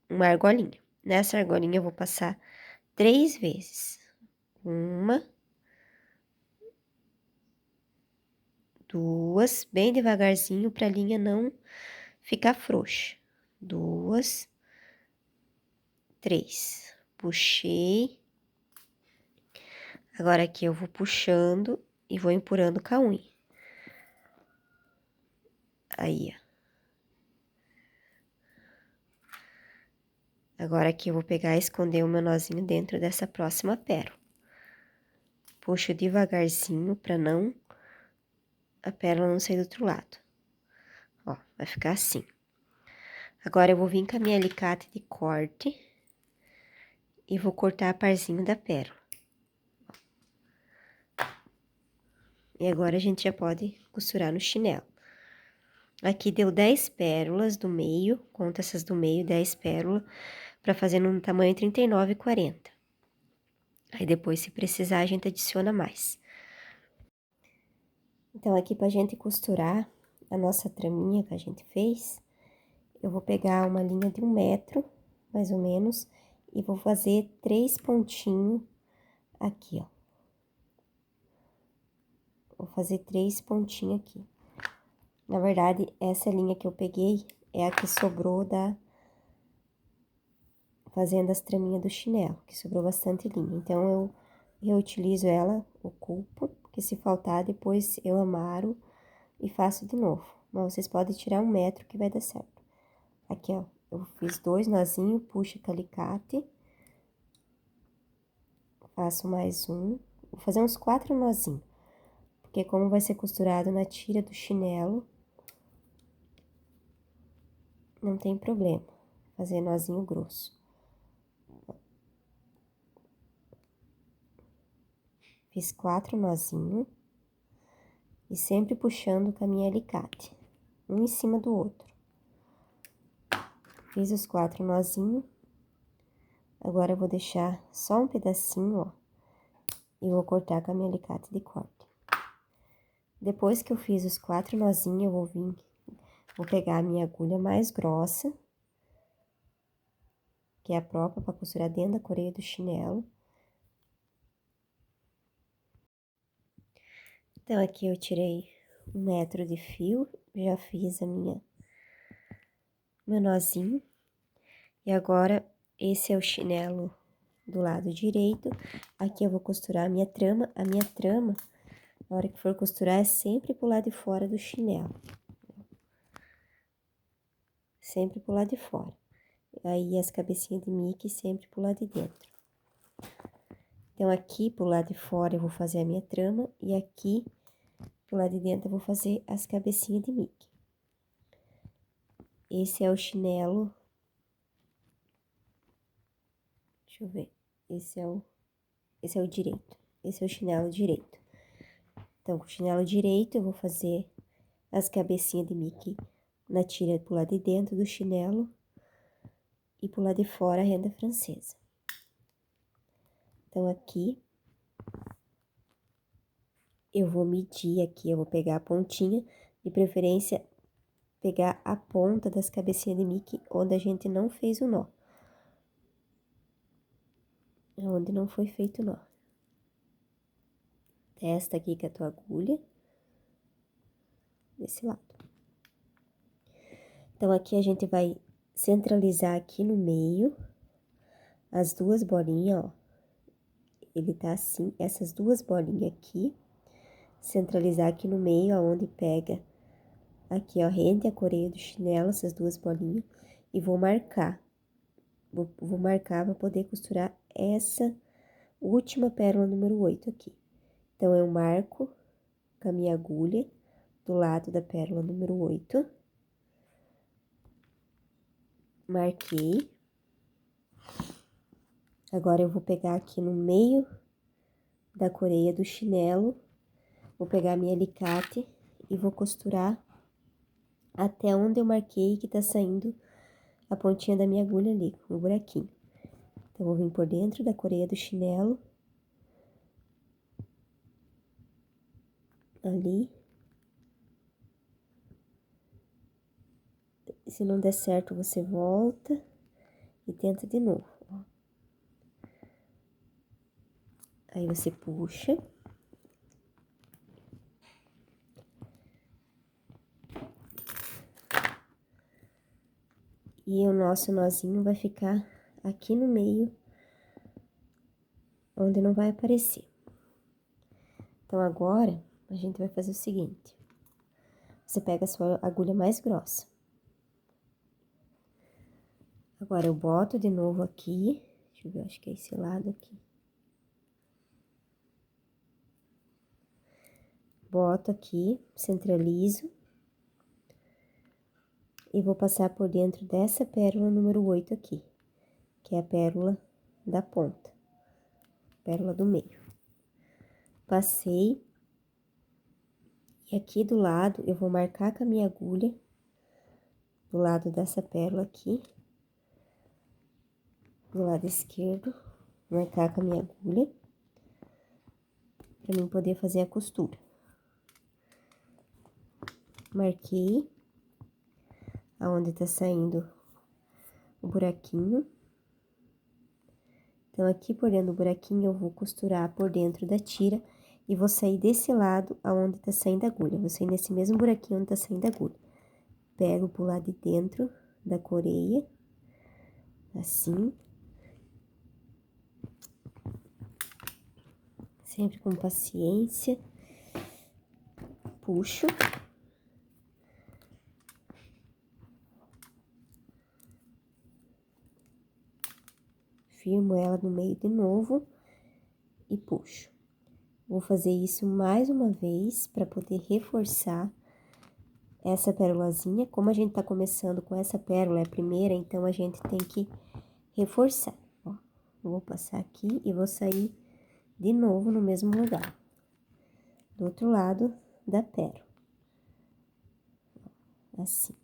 uma argolinha. Nessa argolinha eu vou passar 3 vezes. 1, 2, bem devagarzinho pra linha não ficar frouxa. 2, 3. Puxei. Agora aqui eu vou puxando e vou empurrando com a unha. Aí, ó. Agora aqui eu vou pegar e esconder o meu nozinho dentro dessa próxima pérola. Puxo devagarzinho pra a pérola não sair do outro lado. Ó, vai ficar assim. Agora eu vou vir com a minha alicate de corte e vou cortar a parzinho da pérola. E agora a gente já pode costurar no chinelo. Aqui deu 10 pérolas do meio, conta essas do meio, 10 pérolas, pra fazer no tamanho 39,40. Aí depois, se precisar, a gente adiciona mais. Então, aqui pra gente costurar a nossa traminha que a gente fez, eu vou pegar uma linha de 1 metro, mais ou menos, e vou fazer 3 pontinhos aqui, ó. Vou fazer 3 pontinhos aqui. Na verdade, essa linha que eu peguei é a que sobrou fazendo as traminhas do chinelo, que sobrou bastante linha. Então, eu reutilizo ela, ocupo, porque se faltar, depois eu amaro e faço de novo. Mas vocês podem tirar 1 metro que vai dar certo. Aqui, ó, eu fiz 2 nozinhos, puxo com alicate. Faço mais um. Vou fazer uns 4 nozinhos. Porque como vai ser costurado na tira do chinelo, não tem problema fazer nozinho grosso. Fiz 4 nozinhos. E sempre puxando com a minha alicate, um em cima do outro. Fiz os 4 nozinhos. Agora, eu vou deixar só um pedacinho, ó. E vou cortar com a minha alicate de corte. Depois que eu fiz os 4 nozinhos, eu vou pegar a minha agulha mais grossa, que é a própria para costurar dentro da coreia do chinelo. Então, aqui eu tirei 1 metro de fio, já fiz meu nozinho. E agora, esse é o chinelo do lado direito. Aqui eu vou costurar a minha trama. A minha trama, na hora que for costurar, é sempre pro lado de fora do chinelo. Sempre pro lado de fora. Aí, as cabecinhas de Mickey sempre pro lado de dentro. Então, aqui pro lado de fora eu vou fazer a minha trama. E aqui, pro lado de dentro, eu vou fazer as cabecinhas de Mickey. Esse é o chinelo. Deixa eu ver. Esse é o direito. Esse é o chinelo direito. Então, com o chinelo direito, eu vou fazer as cabecinhas de Mickey na tira pro lado de dentro do chinelo e pro lado de fora a renda francesa. Então, aqui, eu vou medir aqui, eu vou pegar a pontinha, de preferência, pegar a ponta das cabecinhas de Mickey, onde a gente não fez o nó. Onde não foi feito o nó. Testa aqui com a tua agulha, desse lado. Então, aqui a gente vai centralizar aqui no meio, as 2 bolinhas, ó. Ele tá assim, essas 2 bolinhas aqui, centralizar aqui no meio, aonde pega aqui, ó, rente a coreia do chinelo, essas 2 bolinhas, e vou marcar. Vou marcar pra poder costurar essa última pérola número 8 aqui. Então, eu marco com a minha agulha do lado da pérola número 8. Marquei. Agora, eu vou pegar aqui no meio da coreia do chinelo, vou pegar a minha alicate e vou costurar até onde eu marquei que tá saindo a pontinha da minha agulha ali, no buraquinho. Então, vou vir por dentro da coreia do chinelo, ali. Se não der certo, você volta e tenta de novo, ó. Aí, você puxa. E o nosso nozinho vai ficar aqui no meio, onde não vai aparecer. Então, agora, a gente vai fazer o seguinte. Você pega a sua agulha mais grossa. Agora, eu boto de novo aqui. Deixa eu ver, acho que é esse lado aqui. Boto aqui, centralizo. E vou passar por dentro dessa pérola número 8 aqui, que é a pérola da ponta, pérola do meio. Passei. E aqui do lado, eu vou marcar com a minha agulha, do lado dessa pérola aqui, do lado esquerdo, marcar com a minha agulha, pra mim poder fazer a costura. Marquei. aonde tá saindo o buraquinho. Então, aqui por dentro do buraquinho, eu vou costurar por dentro da tira e vou sair desse lado aonde tá saindo a agulha. Vou sair nesse mesmo buraquinho onde tá saindo a agulha. Pego pro lado de dentro da coreia, assim. Sempre com paciência. Puxo. Firmo ela no meio de novo e puxo. Vou fazer isso mais uma vez para poder reforçar essa pérolazinha. Como a gente tá começando com essa pérola, é a primeira, então a gente tem que reforçar, ó. Vou passar aqui e vou sair de novo no mesmo lugar, do outro lado da pérola, assim.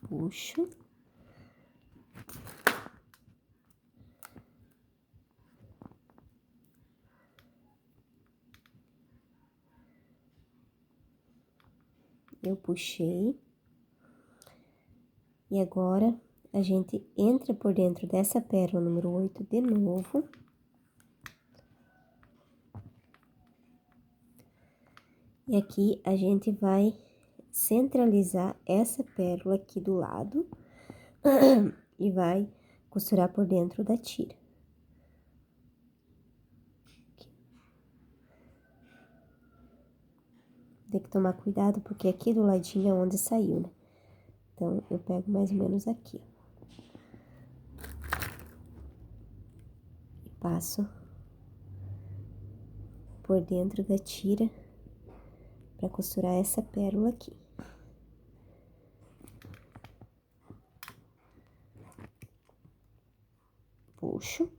Puxo. Eu puxei. E agora, a gente entra por dentro dessa pérola número 8 de novo. E aqui, a gente vai centralizar essa pérola aqui do lado e vai costurar por dentro da tira. Tem que tomar cuidado, porque aqui do ladinho é onde saiu, né? Então, eu pego mais ou menos aqui, e passo por dentro da tira pra costurar essa pérola aqui. Puxo.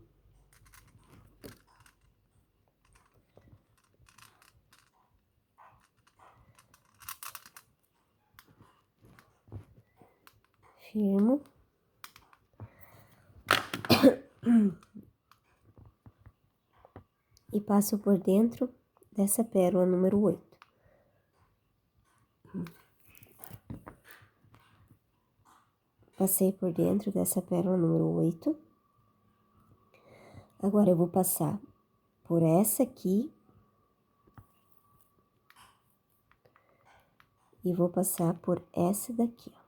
Firmo. E passo por dentro dessa pérola número 8. Passei por dentro dessa pérola número 8. Agora, eu vou passar por essa aqui. E vou passar por essa daqui, ó.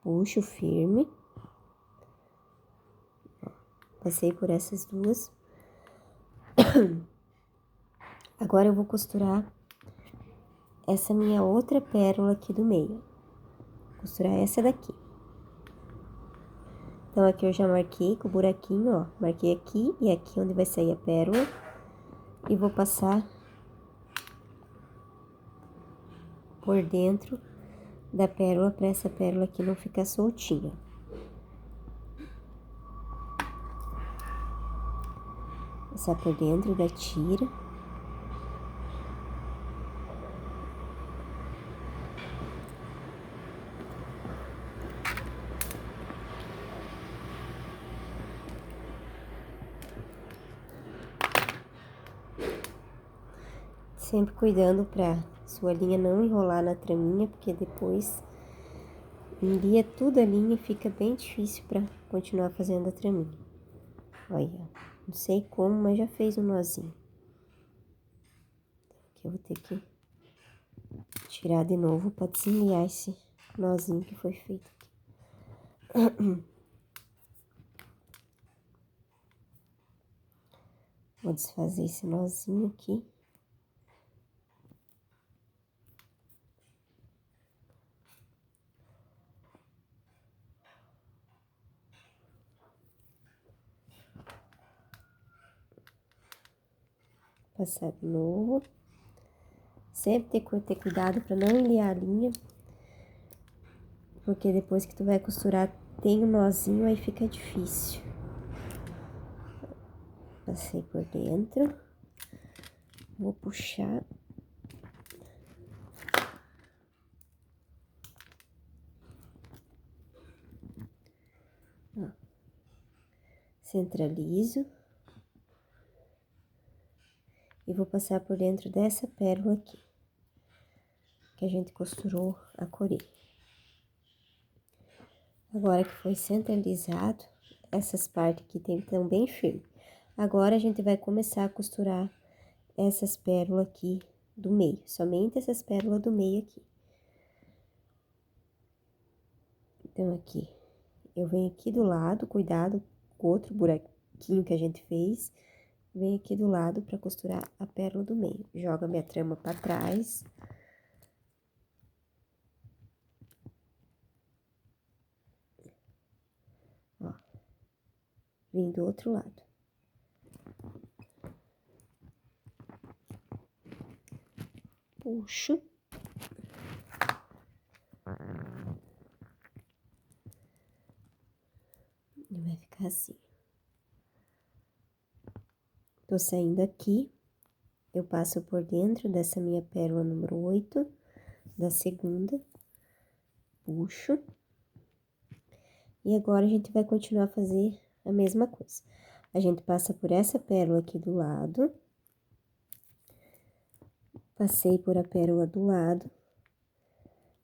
Puxo firme. Passei por essas duas. Agora, eu vou costurar essa minha outra pérola aqui do meio. Costurar essa daqui. Então, aqui eu já marquei com o buraquinho, ó. Marquei aqui e aqui onde vai sair a pérola. E vou passar por dentro da pérola, pra essa pérola aqui não ficar soltinha. Passar por dentro da tira. Sempre cuidando pra sua linha não enrolar na traminha, porque depois enlia tudo a linha e fica bem difícil pra continuar fazendo a traminha. Olha, não sei como, mas já fez um nozinho. Aqui eu vou ter que tirar de novo pra desenliar esse nozinho que foi feito aqui. Vou desfazer esse nozinho aqui. Passar de novo. Sempre ter cuidado pra não enliar a linha. Porque depois que tu vai costurar, tem um nozinho, aí fica difícil. Passei por dentro. Vou puxar. Centralizo. E vou passar por dentro dessa pérola aqui, que a gente costurou a corelha. Agora que foi centralizado, essas partes aqui tem que estar bem firme. Agora, a gente vai começar a costurar essas pérolas aqui do meio, somente essas pérolas do meio aqui. Então, aqui, eu venho aqui do lado, cuidado com o outro buraquinho que a gente fez, venho aqui do lado pra costurar a pérola do meio. Jogo a minha trama pra trás. Ó, vim do outro lado. Puxo. E vai ficar assim. Tô saindo aqui, eu passo por dentro dessa minha pérola número 8, da segunda, puxo. E agora, a gente vai continuar a fazer a mesma coisa. A gente passa por essa pérola aqui do lado. Passei por a pérola do lado.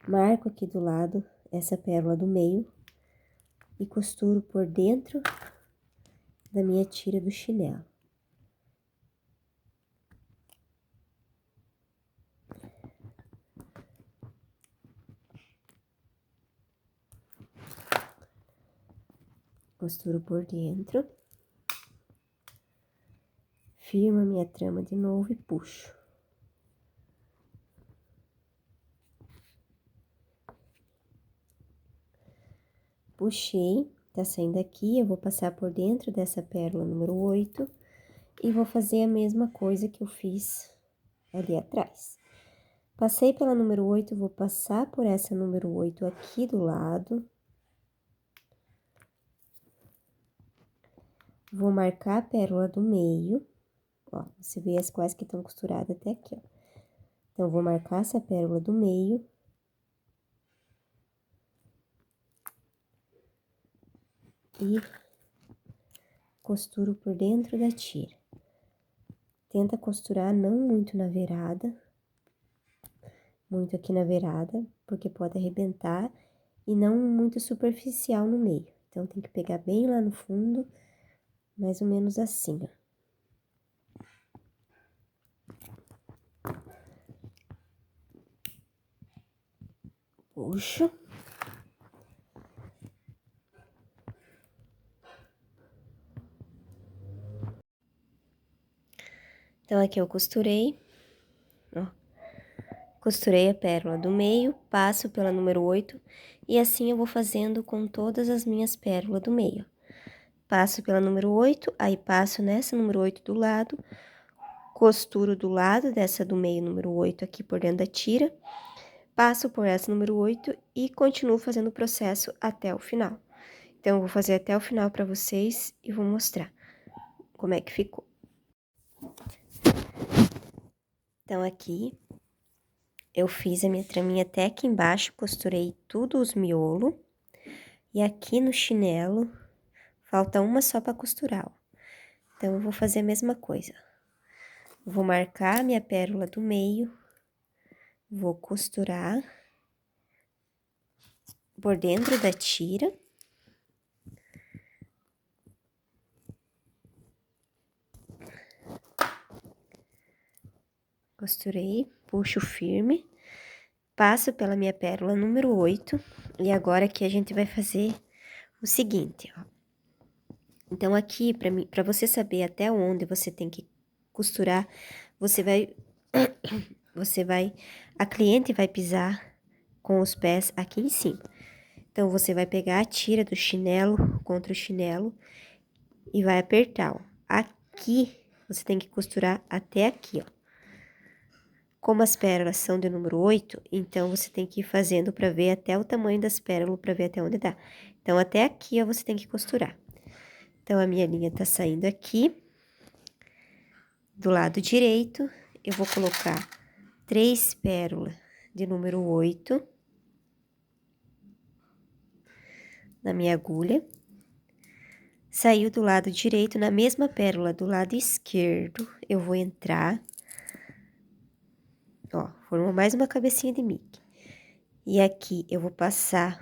Marco aqui do lado essa pérola do meio. E costuro por dentro da minha tira do chinelo. Costuro por dentro. Firmo a minha trama de novo e puxo. Puxei, tá saindo aqui, eu vou passar por dentro dessa pérola número 8 e vou fazer a mesma coisa que eu fiz ali atrás. Passei pela número 8, vou passar por essa número 8 aqui do lado. Vou marcar a pérola do meio, ó, você vê as quais que estão costuradas até aqui, ó. Então, vou marcar essa pérola do meio. E costuro por dentro da tira. Tenta costurar não muito na virada, muito aqui na virada, porque pode arrebentar, e não muito superficial no meio. Então, tem que pegar bem lá no fundo, mais ou menos assim, ó. Puxo. Então, aqui eu costurei, ó. Costurei a pérola do meio, passo pela número 8, e assim eu vou fazendo com todas as minhas pérolas do meio. Passo pela número 8, aí passo nessa número 8 do lado, costuro do lado dessa do meio número 8 aqui por dentro da tira, passo por essa número 8 e continuo fazendo o processo até o final. Então, eu vou fazer até o final pra vocês e vou mostrar como é que ficou. Então, aqui, eu fiz a minha traminha até aqui embaixo, costurei tudo os miolos, e aqui no chinelo, falta uma só pra costurar, ó. Então, eu vou fazer a mesma coisa. Vou marcar a minha pérola do meio, vou costurar por dentro da tira. Costurei, puxo firme, passo pela minha pérola número 8, e agora aqui a gente vai fazer o seguinte, ó. Então, aqui, pra você saber até onde você tem que costurar, a cliente vai pisar com os pés aqui em cima. Então, você vai pegar a tira do chinelo contra o chinelo e vai apertar, ó. Aqui, você tem que costurar até aqui, ó. Como as pérolas são de número 8, então, você tem que ir fazendo pra ver até o tamanho das pérolas, pra ver até onde dá. Então, até aqui, ó, você tem que costurar. Então, a minha linha tá saindo aqui. Do lado direito, eu vou colocar 3 pérolas de número 8 na minha agulha. Saiu do lado direito, na mesma pérola do lado esquerdo, eu vou entrar. Ó, formou mais uma cabecinha de Mickey. E aqui eu vou passar,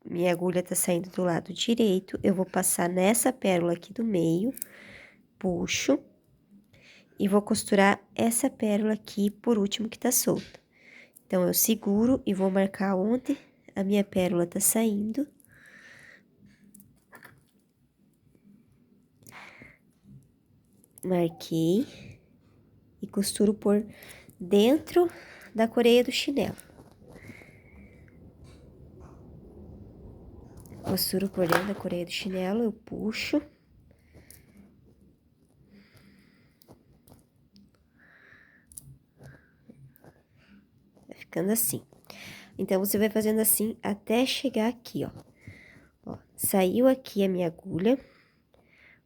minha agulha tá saindo do lado direito, eu vou passar nessa pérola aqui do meio, puxo. E vou costurar essa pérola aqui por último que tá solta. Então, eu seguro e vou marcar onde a minha pérola tá saindo. Marquei. E costuro por dentro da coreia do chinelo. Costuro por dentro da coreia do chinelo, eu puxo. Vai ficando assim. Então, você vai fazendo assim até chegar aqui, ó. Ó, saiu aqui a minha agulha.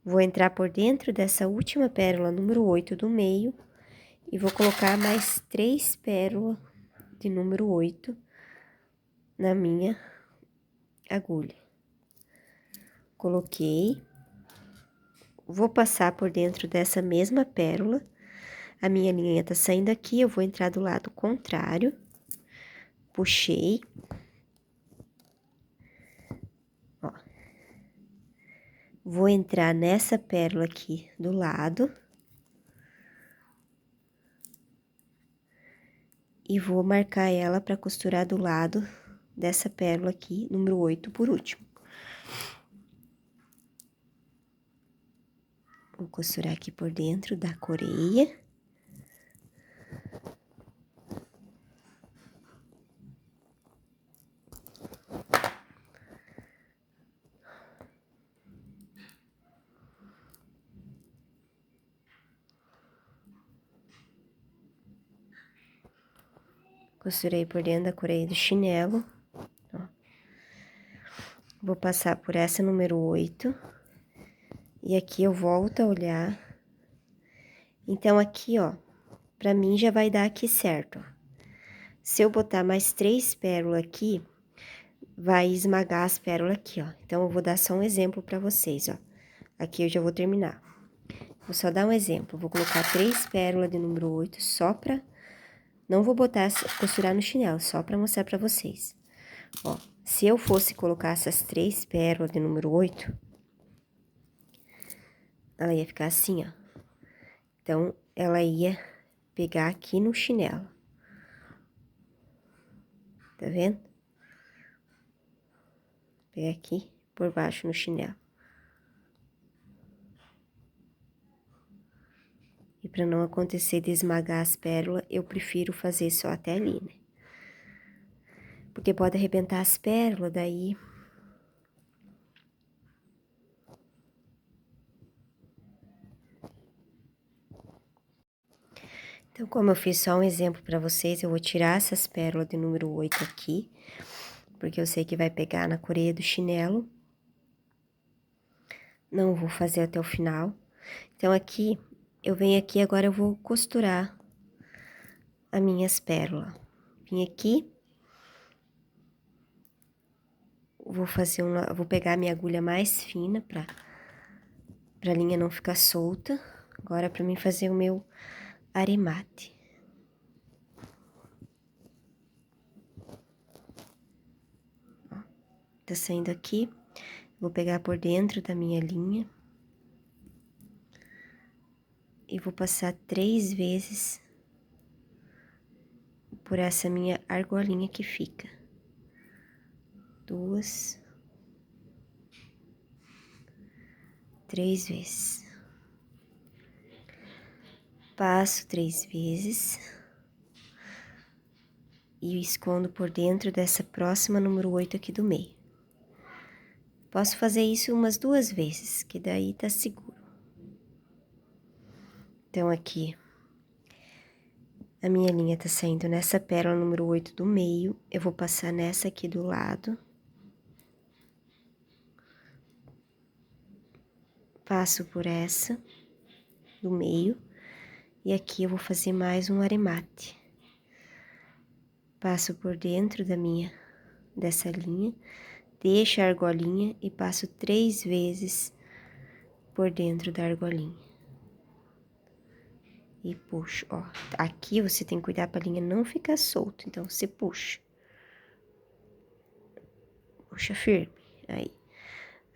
Vou entrar por dentro dessa última pérola, número 8 do meio. E vou colocar mais 3 pérolas de número 8 na minha agulha. Coloquei. Vou passar por dentro dessa mesma pérola. A minha linha tá saindo aqui, eu vou entrar do lado contrário. Puxei. Ó. Vou entrar nessa pérola aqui do lado. E vou marcar ela para costurar do lado dessa pérola aqui, número 8 por último. Vou costurar aqui por dentro da coreia. Costurei por dentro da coreia do chinelo. Ó. Vou passar por essa número 8. E aqui eu volto a olhar. Então, aqui, ó, pra mim já vai dar aqui certo, ó. Se eu botar mais 3 pérolas aqui, vai esmagar as pérolas aqui, ó. Então, eu vou dar só um exemplo pra vocês, ó. Aqui eu já vou terminar. Vou só dar um exemplo. Vou colocar 3 pérolas de número 8 só pra... Não vou botar, costurar no chinelo, só pra mostrar pra vocês. Ó, se eu fosse colocar essas 3 pérolas de número 8, ela ia ficar assim, ó. Então, ela ia pegar aqui no chinelo. Tá vendo? Pegar aqui por baixo no chinelo. E pra não acontecer de esmagar as pérolas, eu prefiro fazer só até ali, né? Porque pode arrebentar as pérolas, daí... Então, como eu fiz só um exemplo pra vocês, eu vou tirar essas pérolas de número 8 aqui, porque eu sei que vai pegar na coreia do chinelo. Não vou fazer até o final. Então, aqui, eu venho aqui, agora eu vou costurar as minhas pérolas. Vim aqui. Vou pegar a minha agulha mais fina pra linha não ficar solta. Agora, pra mim fazer o meu aremate. Ó, tá saindo aqui. Vou pegar por dentro da minha linha. E vou passar 3 vezes por essa minha argolinha que fica. 2, 3 vezes. Passo 3 vezes. E escondo por dentro dessa próxima número 8 aqui do meio. Posso fazer isso umas 2 vezes, que daí tá seguro. Então, aqui, a minha linha tá saindo nessa pérola número 8 do meio. Eu vou passar nessa aqui do lado. Passo por essa do meio. E aqui eu vou fazer mais um aremate. Passo por dentro dessa linha, deixo a argolinha e passo 3 vezes por dentro da argolinha. E puxo, ó. Aqui você tem que cuidar pra linha não ficar solta, então você puxa. Puxa firme, aí.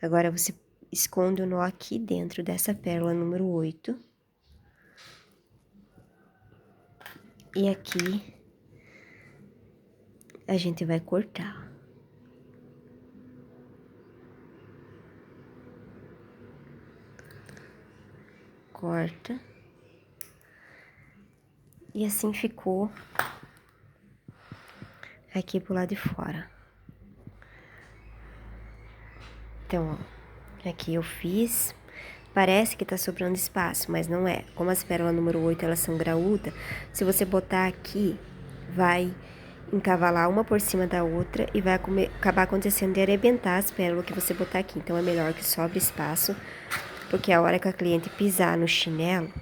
Agora você esconde o nó aqui dentro dessa pérola número 8. E aqui a gente vai cortar. Corta. E assim ficou aqui pro lado de fora. Então, ó, aqui eu fiz. Parece que tá sobrando espaço, mas não é. Como as pérolas número 8, elas são graúdas, se você botar aqui, vai encavalar uma por cima da outra e vai acabar acontecendo de arrebentar as pérolas que você botar aqui. Então, é melhor que sobre espaço, porque a hora que a cliente pisar no chinelo,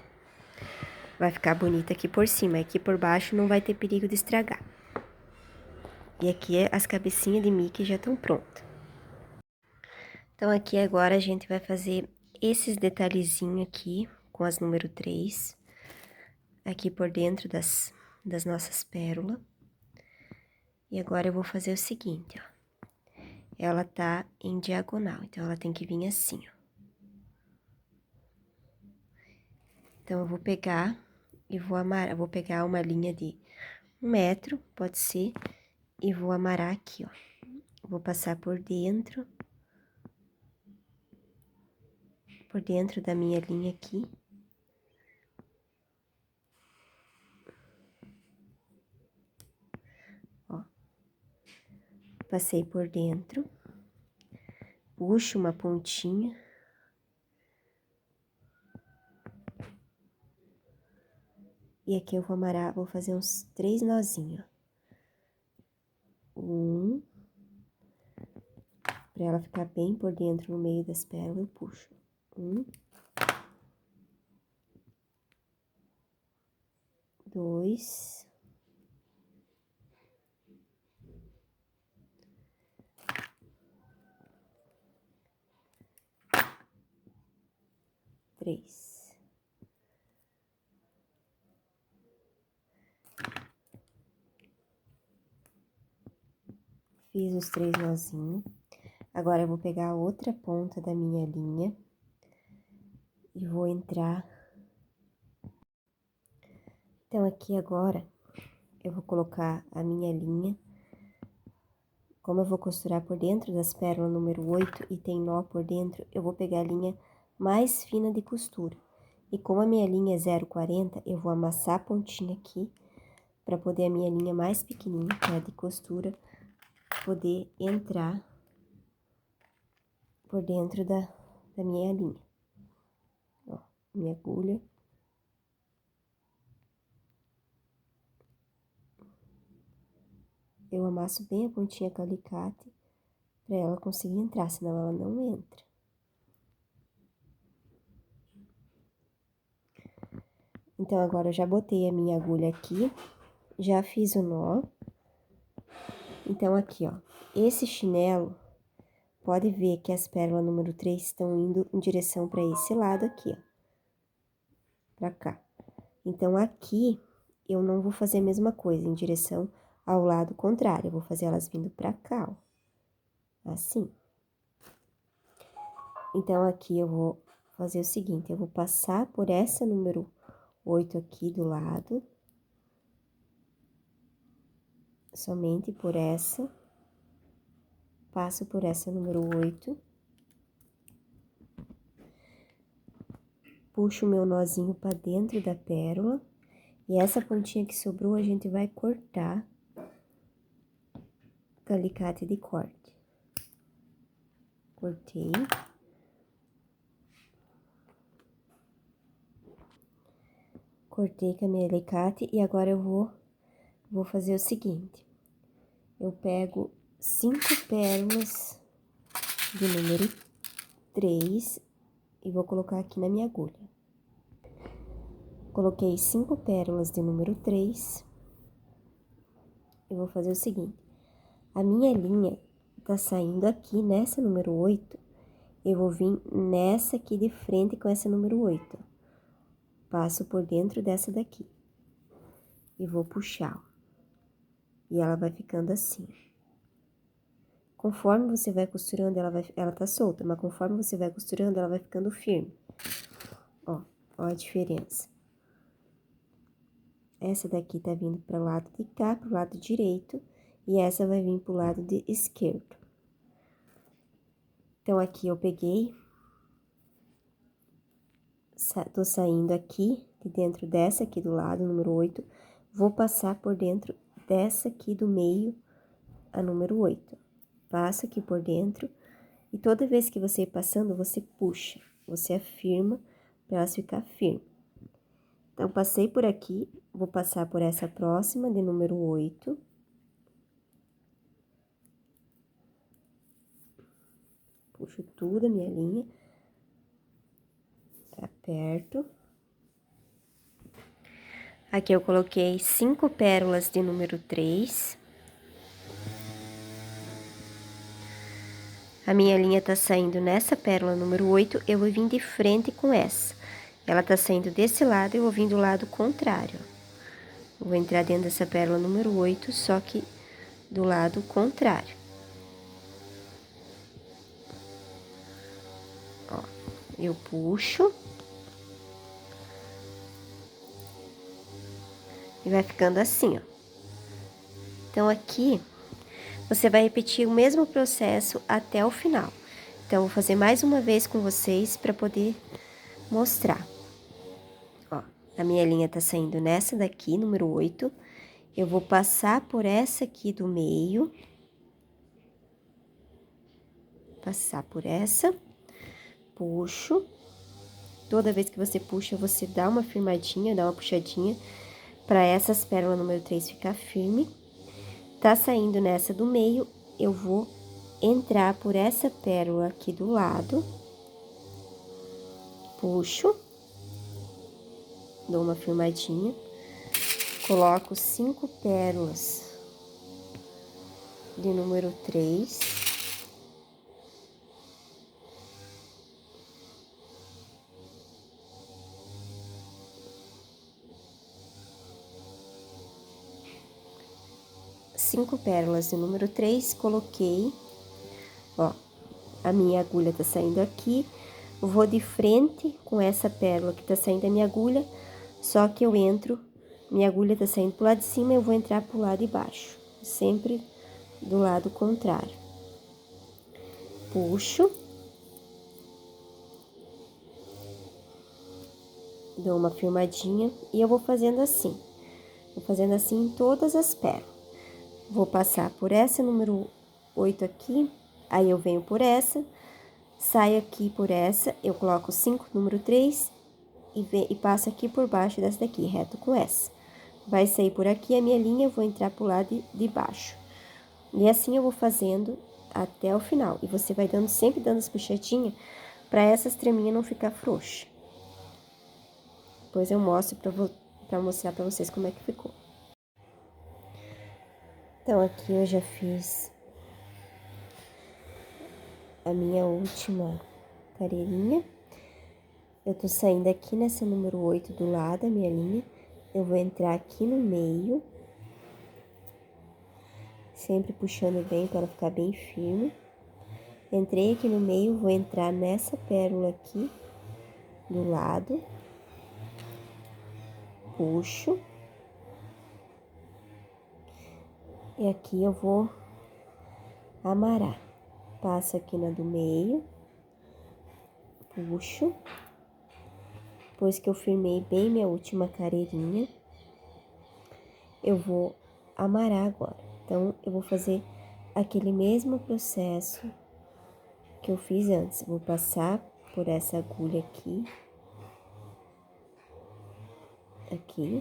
vai ficar bonita aqui por cima. Aqui por baixo não vai ter perigo de estragar. E aqui as cabecinhas de Mickey já estão prontas. Então, aqui agora a gente vai fazer esses detalhezinhos aqui com as número 3. Aqui por dentro das nossas pérolas. E agora eu vou fazer o seguinte, ó. Ela tá em diagonal, então ela tem que vir assim, ó. Então, eu vou pegar e vou amarrar, vou pegar uma linha de 1 metro, pode ser, e vou amarrar aqui, ó. Vou passar por dentro da minha linha aqui. Ó. Passei por dentro. Puxo uma pontinha. E aqui eu vou amarrar, vou fazer uns 3 nozinhos, ó. 1. Pra ela ficar bem por dentro no meio das pérolas, eu puxo. 1. 2. 3. Fiz os 3 nozinhos. Agora, eu vou pegar a outra ponta da minha linha e vou entrar. Então, aqui agora, eu vou colocar a minha linha. Como eu vou costurar por dentro das pérolas número 8 e tem nó por dentro, eu vou pegar a linha mais fina de costura. E como a minha linha é 0,40, eu vou amassar a pontinha aqui, para poder a minha linha mais pequenininha, que é a de costura, poder entrar por dentro da minha linha. Ó, minha agulha. Eu amasso bem a pontinha com alicate, pra ela conseguir entrar, senão ela não entra. Então, agora eu já botei a minha agulha aqui, já fiz o nó. Então, aqui, ó, esse chinelo, pode ver que as pérolas número 3 estão indo em direção pra esse lado aqui, ó. Pra cá. Então, aqui, eu não vou fazer a mesma coisa, em direção ao lado contrário. Eu vou fazer elas vindo pra cá, ó. Assim. Então, aqui eu vou fazer o seguinte, eu vou passar por essa número 8 aqui do lado. Somente por essa. Passo por essa número 8. Puxo o meu nozinho pra dentro da pérola. E essa pontinha que sobrou, a gente vai cortar com alicate de corte. Cortei. Cortei com a minha alicate e agora eu vou fazer o seguinte. Eu pego 5 pérolas de número 3 e vou colocar aqui na minha agulha. Coloquei 5 pérolas de número 3 e vou fazer o seguinte. A minha linha tá saindo aqui nessa número 8 eu vou vir nessa aqui de frente com essa número 8. Passo por dentro dessa daqui. E vou puxar, ó. E ela vai ficando assim. Conforme você vai costurando, ela tá solta, mas conforme você vai costurando, ela vai ficando firme. Ó a diferença. Essa daqui tá vindo para o lado de cá, pro lado direito, e essa vai vir pro lado de esquerdo. Então, aqui eu peguei, tô saindo aqui, de dentro dessa aqui do lado, número 8, vou passar por dentro dessa aqui do meio, a número 8. Passo aqui por dentro, e toda vez que você ir passando, você puxa, você afirma, para elas ficar firme. Então, passei por aqui, vou passar por essa próxima, de número 8. Puxo tudo a minha linha, aperto. Aqui eu coloquei 5 pérolas de número 3. A minha linha tá saindo nessa pérola número 8, eu vou vir de frente com essa. Ela tá saindo desse lado, eu vou vir do lado contrário. Vou entrar dentro dessa pérola número 8, só que do lado contrário. Ó, eu puxo. E vai ficando assim, ó. Então, aqui, você vai repetir o mesmo processo até o final. Então, vou fazer mais uma vez com vocês para poder mostrar. Ó, a minha linha tá saindo nessa daqui, número 8. Eu vou passar por essa aqui do meio. Passar por essa. Puxo. Toda vez que você puxa, você dá uma firmadinha, dá uma puxadinha, para essas pérolas número 3 ficar firme. Tá saindo nessa do meio, eu vou entrar por essa pérola aqui do lado. Puxo. Dou uma firmadinha. Coloco 5 pérolas de número 3. Cinco pérolas de número 3, coloquei, ó, a minha agulha tá saindo aqui, vou de frente com essa pérola que tá saindo da minha agulha, só que eu entro, minha agulha tá saindo pro lado de cima, eu vou entrar pro lado de baixo, sempre do lado contrário. Puxo. Dou uma firmadinha e eu vou fazendo assim. Vou fazendo assim em todas as pérolas. Vou passar por essa número 8 aqui, aí eu venho por essa, saio aqui por essa, eu coloco 5, número 3, e passo aqui por baixo dessa daqui, reto com essa. Vai sair por aqui a minha linha, eu vou entrar pro lado de baixo. E assim eu vou fazendo até o final. E você vai sempre dando as puxadinhas, pra essas traminhas não ficar frouxa. Depois eu mostro pra mostrar pra vocês como é que ficou. Então, aqui eu já fiz a minha última carreirinha. Eu tô saindo aqui nessa número 8 do lado da minha linha. Eu vou entrar aqui no meio. Sempre puxando bem para ela ficar bem firme. Entrei aqui no meio, vou entrar nessa pérola aqui do lado. Puxo. E aqui eu vou amarrar. Passo aqui na do meio. Puxo. Depois que eu firmei bem minha última carreirinha, eu vou amarrar agora. Então, eu vou fazer aquele mesmo processo que eu fiz antes. Vou passar por essa agulha aqui. Aqui.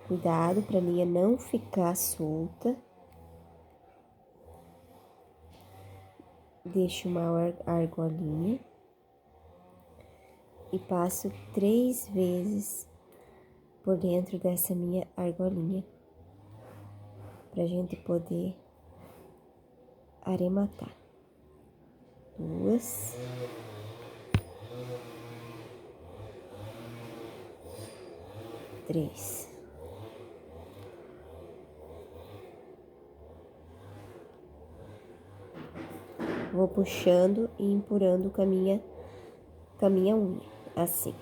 Cuidado pra linha não ficar solta. Deixo uma argolinha. E passo 3 vezes por dentro dessa minha argolinha. Pra gente poder arrematar. 2. Três. Vou puxando e empurrando com a minha unha, assim.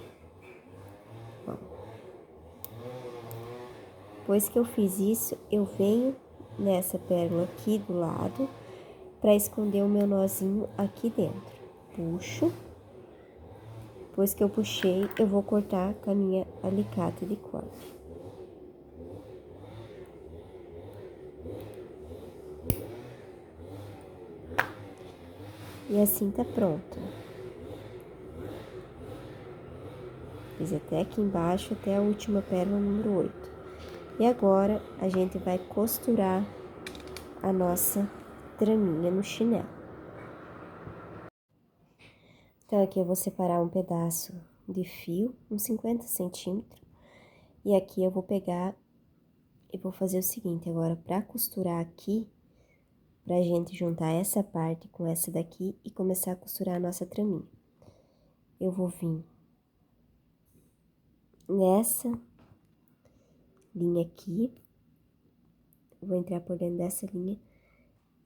Ó. Depois que eu fiz isso, eu venho nessa pérola aqui do lado para esconder o meu nozinho aqui dentro. Puxo. Depois que eu puxei, eu vou cortar com a minha alicate de corte. E assim tá pronto. Fiz até aqui embaixo, até a última pérola número 8. E agora, a gente vai costurar a nossa traminha no chinelo. Então, aqui eu vou separar um pedaço de fio, uns 50 centímetros. E aqui eu vou pegar e vou fazer o seguinte, agora, pra costurar aqui, pra gente juntar essa parte com essa daqui e começar a costurar a nossa traminha. Eu vou vir nessa linha aqui, vou entrar por dentro dessa linha,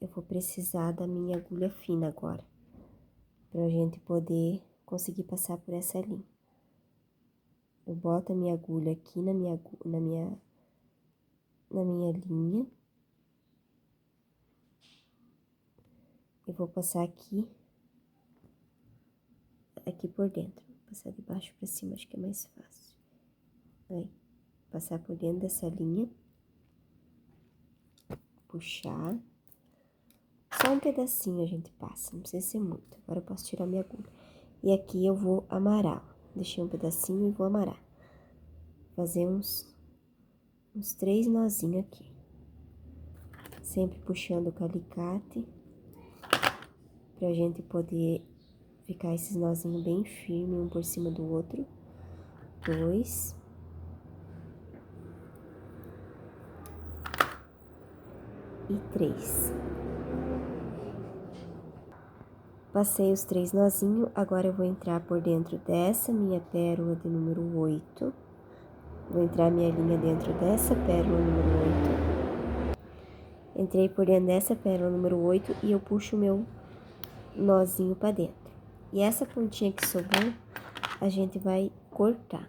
eu vou precisar da minha agulha fina agora, pra gente poder conseguir passar por essa linha. Eu boto a minha agulha aqui na minha linha. Eu vou passar aqui por dentro. Vou passar de baixo pra cima, acho que é mais fácil. Aí, passar por dentro dessa linha. Puxar. Só um pedacinho a gente passa, não precisa ser muito. Agora eu posso tirar minha agulha. E aqui eu vou amarar. Deixei um pedacinho e vou amarar. Fazer uns 3 nozinhos aqui. Sempre puxando com o alicate. Pra gente poder ficar esses nozinhos bem firmes, um por cima do outro. 2. E 3. Passei os 3 nozinhos, agora eu vou entrar por dentro dessa minha pérola de número 8. Vou entrar minha linha dentro dessa pérola número 8. Entrei por dentro dessa pérola número 8 e eu puxo o meu nozinho pra dentro. E essa pontinha que sobrou, a gente vai cortar.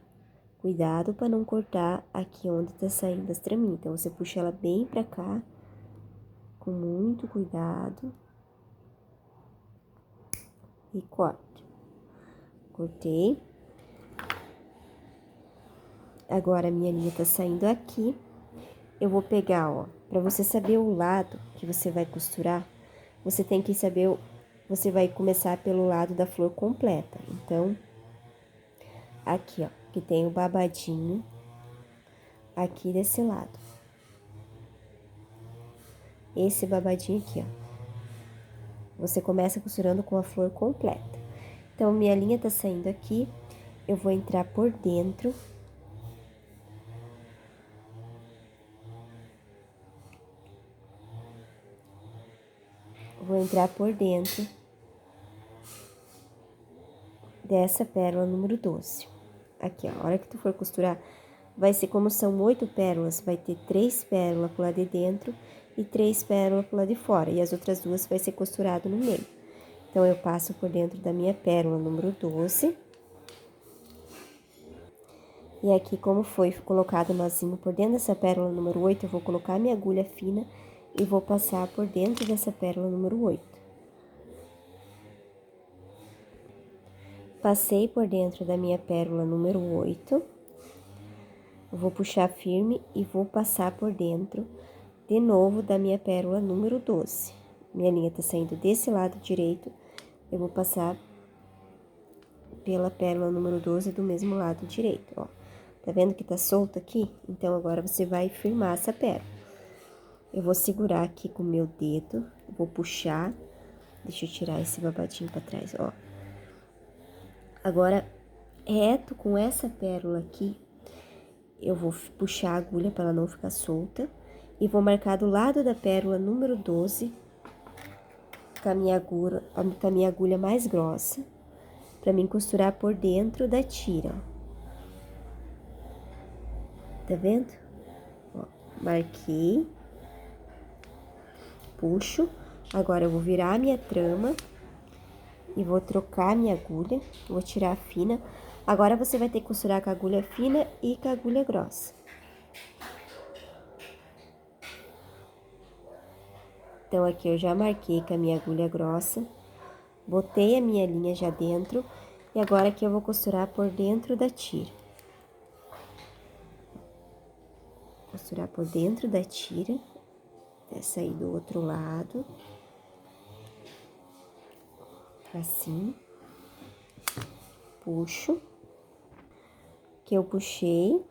Cuidado para não cortar aqui onde tá saindo as traminhas. Então, você puxa ela bem pra cá, com muito cuidado. E corta. Cortei. Agora, a minha linha tá saindo aqui. Eu vou pegar, ó, pra você saber o lado que você vai costurar, você tem que saber, você vai começar pelo lado da flor completa. Então, aqui, ó, que tem o babadinho aqui desse lado. Esse babadinho aqui, ó. Você começa costurando com a flor completa. Então, minha linha tá saindo aqui, eu vou entrar por dentro. Vou entrar por dentro dessa pérola número 12. Aqui, ó, a hora que tu for costurar, vai ser como são 8 pérolas, vai ter 3 pérolas pro lado de dentro e 3 pérolas pro lado de fora. E as outras 2 vai ser costurado no meio. Então, eu passo por dentro da minha pérola número 12. E aqui, como foi colocado o nozinho por dentro dessa pérola número 8, eu vou colocar a minha agulha fina e vou passar por dentro dessa pérola número 8. Passei por dentro da minha pérola número 8. Vou puxar firme e vou passar por dentro de novo da minha pérola número 12. Minha linha tá saindo desse lado direito, eu vou passar pela pérola número 12 do mesmo lado direito, ó. Tá vendo que tá solto aqui? Então, agora você vai firmar essa pérola. Eu vou segurar aqui com o meu dedo, vou puxar, deixa eu tirar esse babadinho pra trás, ó. Agora, reto com essa pérola aqui, eu vou puxar a agulha para ela não ficar solta e vou marcar do lado da pérola número 12 com a minha agulha mais grossa, pra mim costurar por dentro da tira, ó. Tá vendo? Ó, marquei, puxo. Agora, eu vou virar a minha trama e vou trocar a minha agulha, vou tirar a fina. Agora, você vai ter que costurar com a agulha fina e com a agulha grossa. Então, aqui eu já marquei com a minha agulha grossa, botei a minha linha já dentro, e agora aqui eu vou costurar por dentro da tira. Costurar por dentro da tira, essa aí do outro lado. Assim. Puxo. Que eu puxei.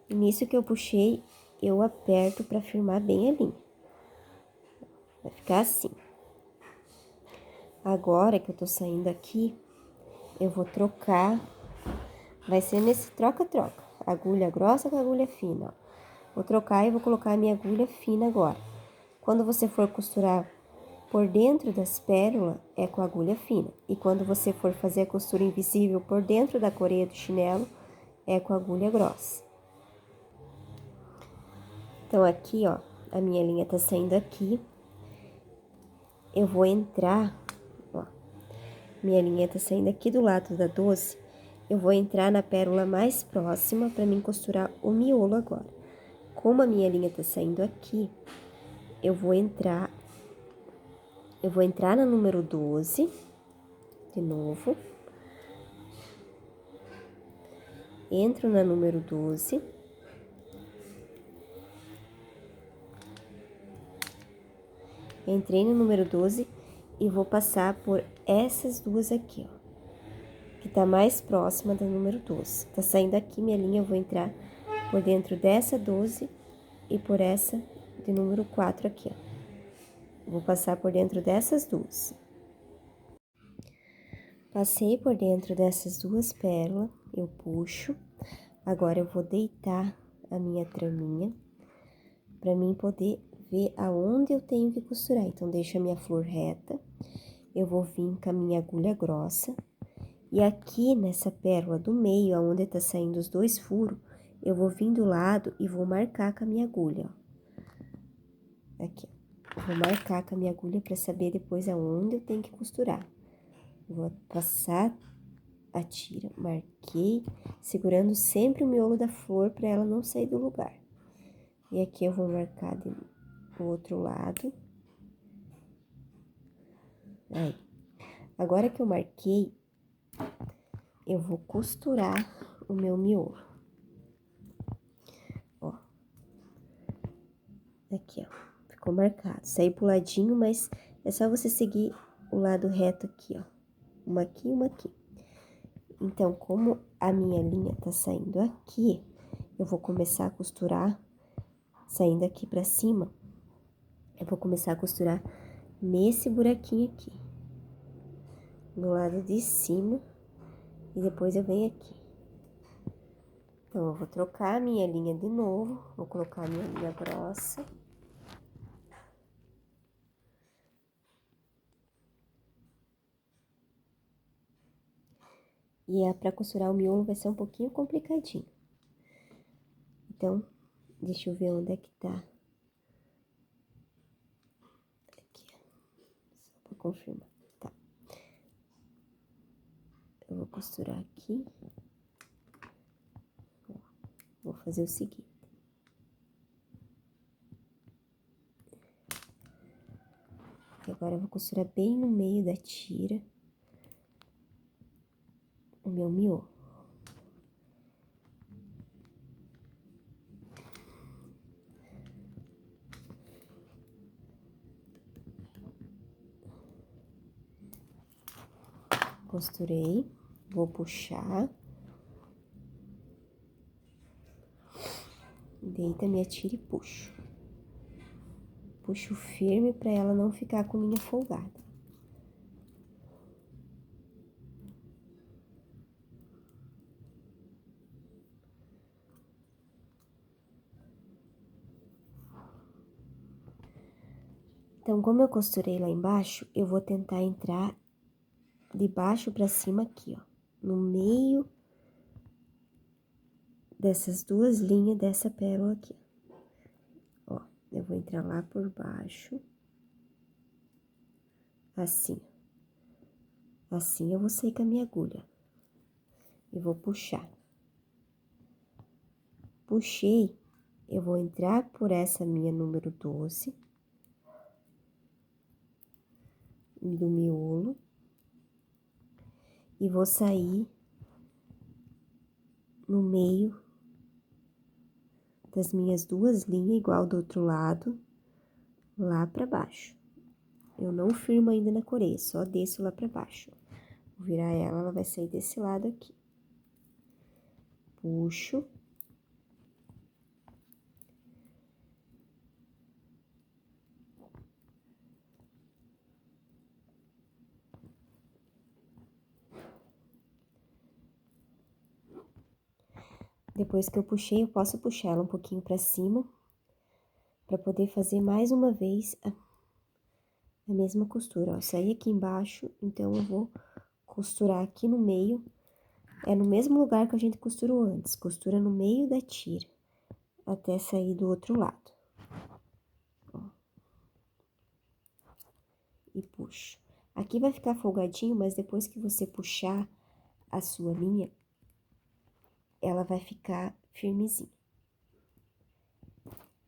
E nisso que eu puxei, eu aperto pra firmar bem a linha. Vai ficar assim. Agora que eu tô saindo aqui, eu vou trocar. Vai ser nesse troca-troca. Agulha grossa com agulha fina, ó. Vou trocar e vou colocar a minha agulha fina agora. Quando você for costurar por dentro das pérolas, é com a agulha fina. E quando você for fazer a costura invisível por dentro da coreia do chinelo, é com a agulha grossa. Então, aqui, ó, a minha linha tá saindo aqui. Eu vou entrar, ó, minha linha tá saindo aqui do lado da 12. Eu vou entrar na pérola mais próxima pra mim costurar o miolo agora. Como a minha linha tá saindo aqui, eu vou entrar na número 12, de novo. Entro na número 12. Entrei no número 12 e vou passar por essas duas aqui, ó. Que tá mais próxima da número 12. Tá saindo aqui minha linha, eu vou entrar por dentro dessa 12 e por essa de número 4 aqui, ó. Vou passar por dentro dessas duas. Passei por dentro dessas duas pérolas, eu puxo. Agora, eu vou deitar a minha traminha pra mim poder ver aonde eu tenho que costurar. Então, deixo a minha flor reta, eu vou vir com a minha agulha grossa. E aqui, nessa pérola do meio, aonde tá saindo os dois furos, eu vou vir do lado e vou marcar com a minha agulha, ó. Aqui, ó. Vou marcar com a minha agulha pra saber depois aonde eu tenho que costurar. Vou passar a tira, marquei, segurando sempre o miolo da flor pra ela não sair do lugar. E aqui eu vou marcar do outro lado. Aí. Agora que eu marquei, eu vou costurar o meu miolo. Ó. Aqui, ó. Ficou marcado. Saiu pro ladinho, mas é só você seguir o lado reto aqui, ó. Uma aqui e uma aqui. Então, como a minha linha tá saindo aqui, eu vou começar a costurar, saindo aqui pra cima, eu vou começar a costurar nesse buraquinho aqui. Do lado de cima, e depois eu venho aqui. Então, eu vou trocar a minha linha de novo, vou colocar a minha linha grossa. E pra costurar o miolo vai ser um pouquinho complicadinho. Então, deixa eu ver onde é que tá. Aqui, ó. Só pra confirmar. Tá. Eu vou costurar aqui. Ó, vou fazer o seguinte. Agora, eu vou costurar bem no meio da tira o meu miolo. Costurei, vou puxar. Deita minha tira e puxo. Puxo firme pra ela não ficar com linha folgada. Então, como eu costurei lá embaixo, eu vou tentar entrar de baixo pra cima aqui, ó, no meio dessas duas linhas dessa pérola aqui. Ó, eu vou entrar lá por baixo, assim. Assim eu vou sair com a minha agulha. E vou puxar. Puxei, eu vou entrar por essa minha número 12 do miolo e vou sair no meio das minhas duas linhas, igual do outro lado, lá pra baixo. Eu não firmo ainda na coreia, só desço lá pra baixo. Vou virar ela, ela vai sair desse lado aqui. Puxo. Depois que eu puxei, eu posso puxar ela um pouquinho pra cima, pra poder fazer mais uma vez a mesma costura, ó. Saí aqui embaixo, então eu vou costurar aqui no meio, é no mesmo lugar que a gente costurou antes, costura no meio da tira, até sair do outro lado. Ó. E puxo. Aqui vai ficar folgadinho, mas depois que você puxar a sua linha, ela vai ficar firmezinha.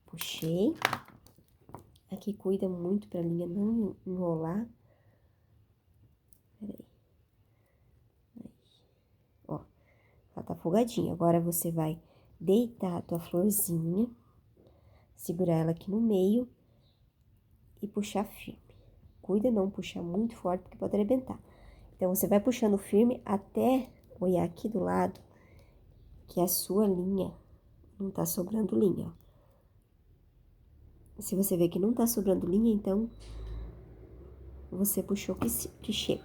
Puxei. Aqui cuida muito pra linha não enrolar. Peraí. Aí. Ó, ela tá folgadinha. Agora, você vai deitar a tua florzinha, segurar ela aqui no meio e puxar firme. Cuida não puxar muito forte, porque pode arrebentar. Então, você vai puxando firme até olhar aqui do lado, que a sua linha não tá sobrando linha, ó. Se você ver que não tá sobrando linha, então, você puxou que chega.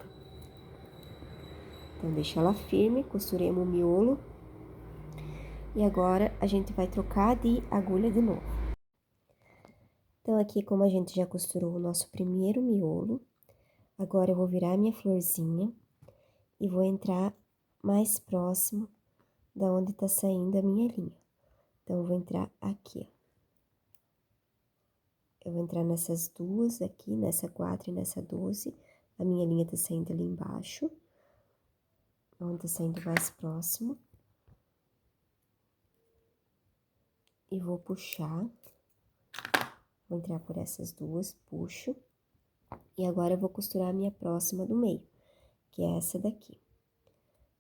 Então, deixa ela firme, costuremos o miolo. E agora, a gente vai trocar de agulha de novo. Então, aqui, como a gente já costurou o nosso primeiro miolo, agora eu vou virar a minha florzinha e vou entrar mais próximo da onde tá saindo a minha linha. Então, eu vou entrar aqui, ó. Eu vou entrar nessas duas aqui, nessa 4 e nessa 12. A minha linha tá saindo ali embaixo, onde tá saindo mais próximo. E vou puxar. Vou entrar por essas duas, puxo. E agora, eu vou costurar a minha próxima do meio, que é essa daqui.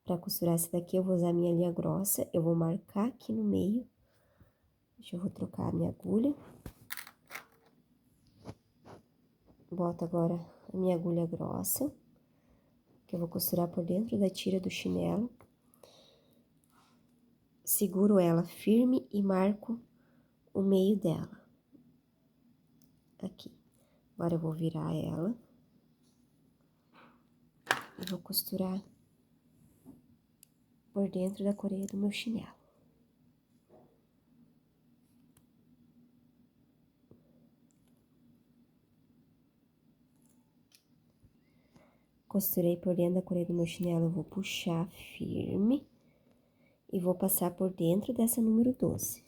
Pra costurar essa daqui, eu vou usar a minha linha grossa, eu vou marcar aqui no meio. Eu vou trocar a minha agulha. Boto agora a minha agulha grossa, que eu vou costurar por dentro da tira do chinelo. Seguro ela firme e marco o meio dela. Aqui. Agora, eu vou virar ela. E vou costurar por dentro da coreia do meu chinelo. Costurei por dentro da coreia do meu chinelo, eu vou puxar firme e vou passar por dentro dessa número 12.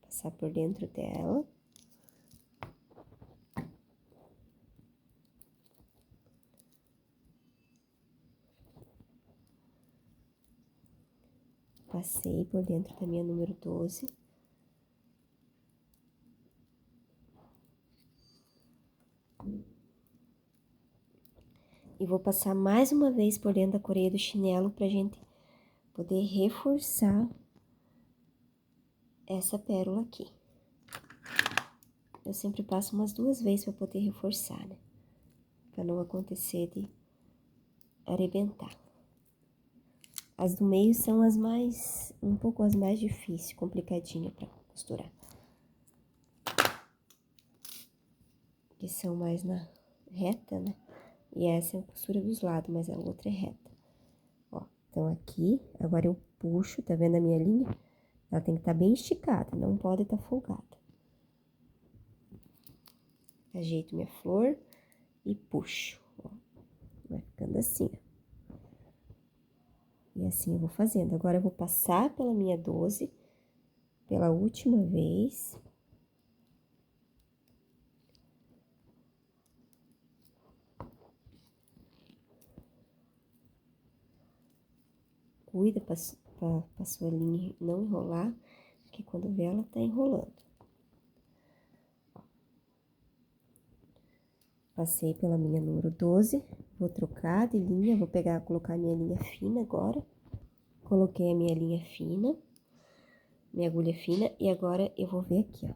Passar por dentro dela. Passei por dentro da minha número 12. E vou passar mais uma vez por dentro da coreia do chinelo pra gente poder reforçar essa pérola aqui. Eu sempre passo umas 2 vezes pra poder reforçar, né? Pra não acontecer de arrebentar. As do meio são as mais, um pouco as mais difíceis, complicadinha pra costurar. Que são mais na reta, né? E essa é a costura dos lados, mas a outra é reta. Ó, então aqui, agora eu puxo, tá vendo a minha linha? Ela tem que estar bem esticada, não pode estar folgada. Ajeito minha flor e puxo, ó. Vai ficando assim, ó. E assim eu vou fazendo. Agora, eu vou passar pela minha 12, pela última vez. Cuida pra sua linha não enrolar, porque quando vê ela tá enrolando. Passei pela minha número 12, vou trocar de linha, vou pegar, colocar a minha linha fina agora. Coloquei a minha linha fina, minha agulha fina, e agora eu vou ver aqui, ó.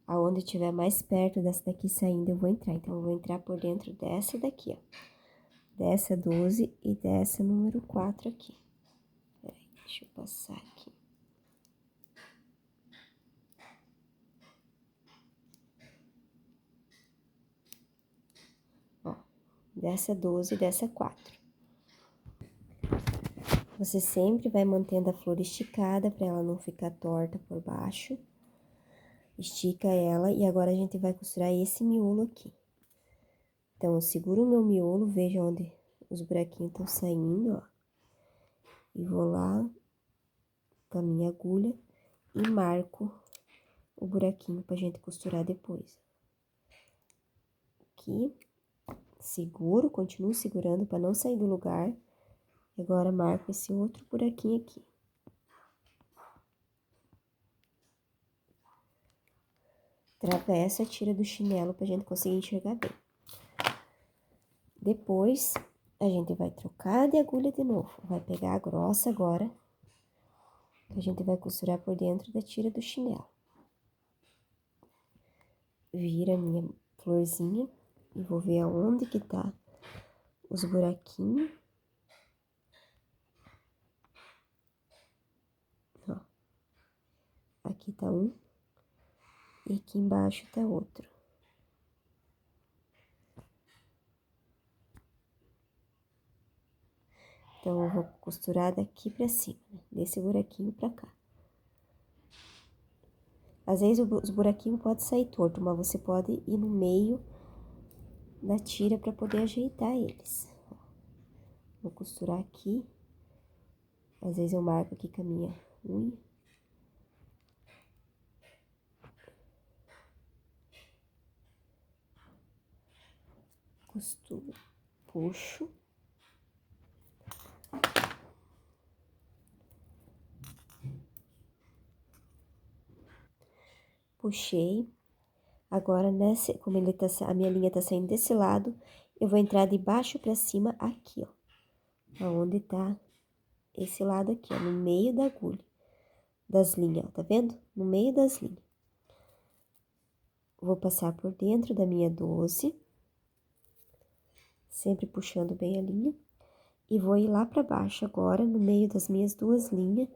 Aonde estiver mais perto dessa daqui saindo, eu vou entrar. Então, eu vou entrar por dentro dessa daqui, ó. Dessa 12 e dessa número 4 aqui. Peraí, deixa eu passar aqui. Ó, dessa 12 e dessa 4. Você sempre vai mantendo a flor esticada para ela não ficar torta por baixo. Estica ela e agora a gente vai costurar esse miolo aqui. Então, eu seguro o meu miolo, veja onde os buraquinhos estão saindo, ó. E vou lá com a minha agulha e marco o buraquinho pra gente costurar depois. Aqui, seguro, continuo segurando para não sair do lugar. E agora, marco esse outro buraquinho aqui. Atravessa, tira do chinelo pra gente conseguir enxergar bem. Depois, a gente vai trocar de agulha de novo. Vai pegar a grossa agora, que a gente vai costurar por dentro da tira do chinelo. Vira a minha florzinha e vou ver aonde que tá os buraquinhos. Ó, aqui tá um e aqui embaixo tá outro. Então, eu vou costurar daqui pra cima, né? Desse buraquinho pra cá. Às vezes, os buraquinhos podem sair torto, mas você pode ir no meio da tira pra poder ajeitar eles. Vou costurar aqui. Às vezes, eu marco aqui com a minha unha. Costuro, puxo. Puxei. Agora, como a minha linha tá saindo desse lado, eu vou entrar de baixo pra cima aqui, ó. Aonde tá esse lado aqui, ó, no meio da agulha, das linhas, ó, tá vendo? No meio das linhas. Vou passar por dentro da minha 12, sempre puxando bem a linha, e vou ir lá pra baixo agora, no meio das minhas duas linhas,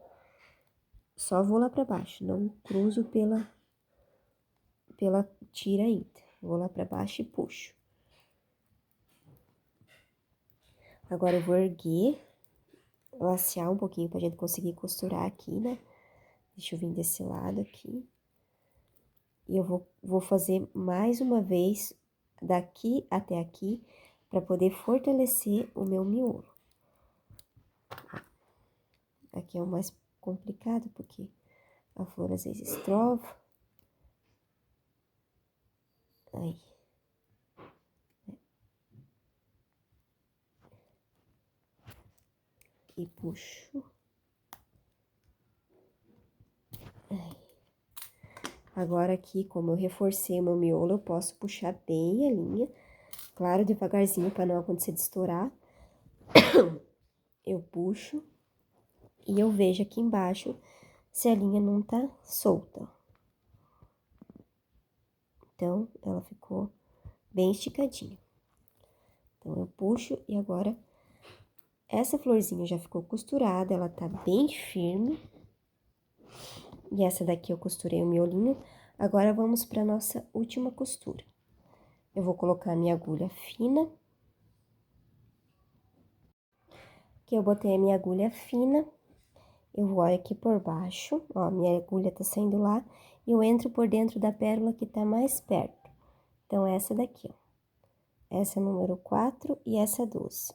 só vou lá pra baixo, não cruzo pela tira ainda. Vou lá pra baixo e puxo. Agora, eu vou erguer, lacear um pouquinho pra gente conseguir costurar aqui, né? Deixa eu vir desse lado aqui. E eu vou fazer mais uma vez daqui até aqui, pra poder fortalecer o meu miolo. Aqui é o mais complicado, porque a flor às vezes trova. Aí. E puxo. Aí. Agora aqui, como eu reforcei o meu miolo, eu posso puxar bem a linha. Claro, devagarzinho, para não acontecer de estourar. Eu puxo e eu vejo aqui embaixo se a linha não tá solta. Então, ela ficou bem esticadinha. Então, eu puxo e agora, essa florzinha já ficou costurada, ela tá bem firme. E essa daqui eu costurei o miolinho. Agora, vamos pra nossa última costura. Eu vou colocar a minha agulha fina. Que eu botei a minha agulha fina Eu vou aqui por baixo, ó, minha agulha tá saindo lá, e eu entro por dentro da pérola que tá mais perto. Então, essa daqui, ó. Essa é número 4 e essa 12.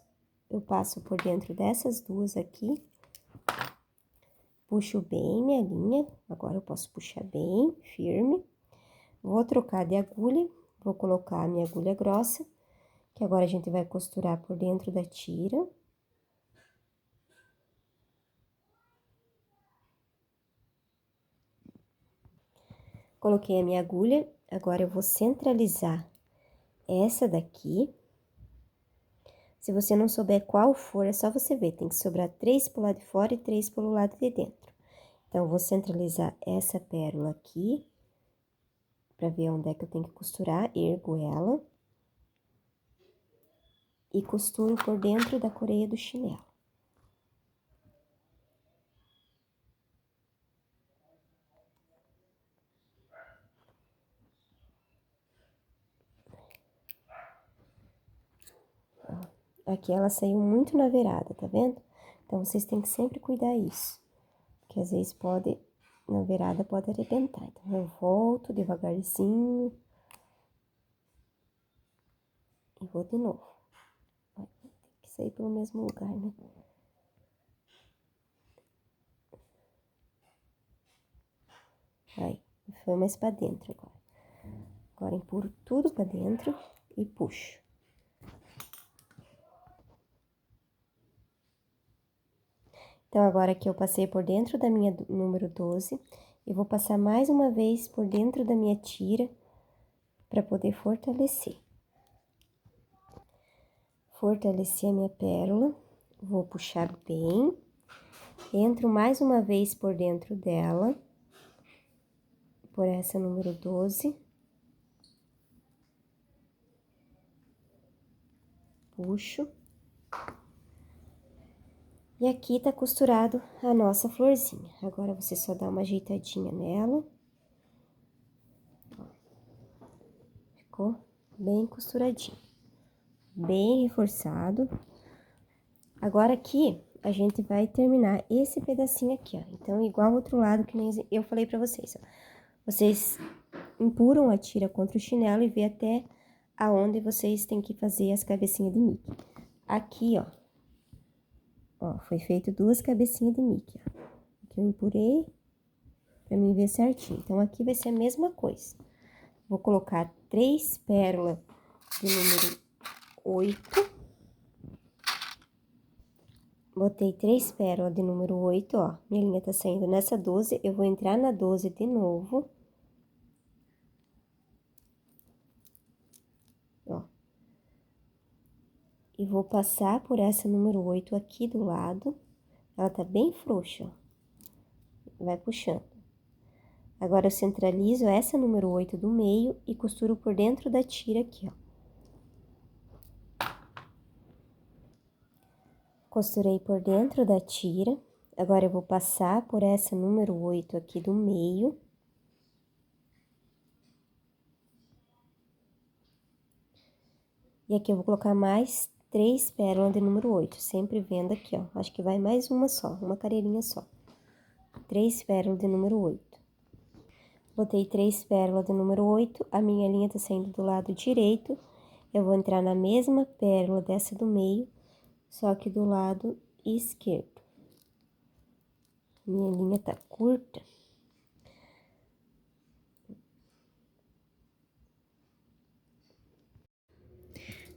Eu passo por dentro dessas duas aqui, puxo bem minha linha, agora eu posso puxar bem firme. Vou trocar de agulha, vou colocar a minha agulha grossa, que agora a gente vai costurar por dentro da tira. Coloquei a minha agulha, agora eu vou centralizar essa daqui. Se você não souber qual for, é só você ver, tem que sobrar 3 pro lado de fora e 3 pelo lado de dentro. Então, eu vou centralizar essa pérola aqui, pra ver onde é que eu tenho que costurar, ergo ela. E costuro por dentro da coreia do chinelo. Aqui ela saiu muito na virada, tá vendo? Então, vocês têm que sempre cuidar isso. Porque às vezes pode, na virada pode arrebentar. Então, eu volto devagarzinho. E vou de novo. Vai ter que sair pelo mesmo lugar, né? Aí, foi mais pra dentro agora. Agora, empurro tudo pra dentro e puxo. Então, agora que eu passei por dentro da minha número 12, eu vou passar mais uma vez por dentro da minha tira para poder fortalecer. Fortalecer a minha pérola, vou puxar bem, entro mais uma vez por dentro dela, por essa número 12. Puxo. E aqui tá costurado a nossa florzinha. Agora, você só dá uma ajeitadinha nela. Ficou bem costuradinho. Bem reforçado. Agora, aqui, a gente vai terminar esse pedacinho aqui, ó. Então, igual ao outro lado, que nem eu falei pra vocês, ó. Vocês empurram a tira contra o chinelo e vê até aonde vocês têm que fazer as cabecinhas de Mickey. Aqui, ó. Ó, foi feito 2 cabecinhas de Mickey, ó. Aqui eu empurrei pra mim ver certinho. Então, aqui vai ser a mesma coisa. Vou colocar 3 pérolas de número 8. Botei 3 pérolas de número 8, ó. Minha linha tá saindo nessa 12, eu vou entrar na 12 de novo. Ó. E vou passar por essa número 8 aqui do lado. Ela tá bem frouxa, ó. Vai puxando. Agora, eu centralizo essa número 8 do meio e costuro por dentro da tira aqui, ó. Costurei por dentro da tira. Agora, eu vou passar por essa número 8 aqui do meio. E aqui eu vou colocar mais 3 pérolas de número 8, sempre vendo aqui, ó. Acho que vai mais uma só, uma carreirinha só. 3 pérolas de número 8. Botei 3 pérolas de número 8, a minha linha tá saindo do lado direito. Eu vou entrar na mesma pérola dessa do meio, só que do lado esquerdo. Minha linha tá curta.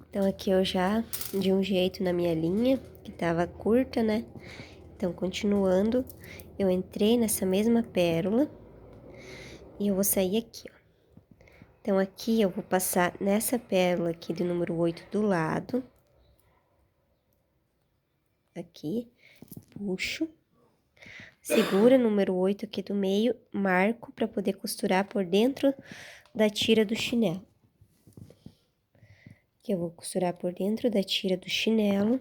Então, aqui eu já, de um jeito na minha linha, que tava curta, né? Então, continuando, eu entrei nessa mesma pérola e eu vou sair aqui, ó. Então, aqui eu vou passar nessa pérola aqui de número 8 do lado. Aqui, puxo. Segura o número 8 aqui do meio, marco pra poder costurar por dentro da tira do chinelo. Aqui eu vou costurar por dentro da tira do chinelo.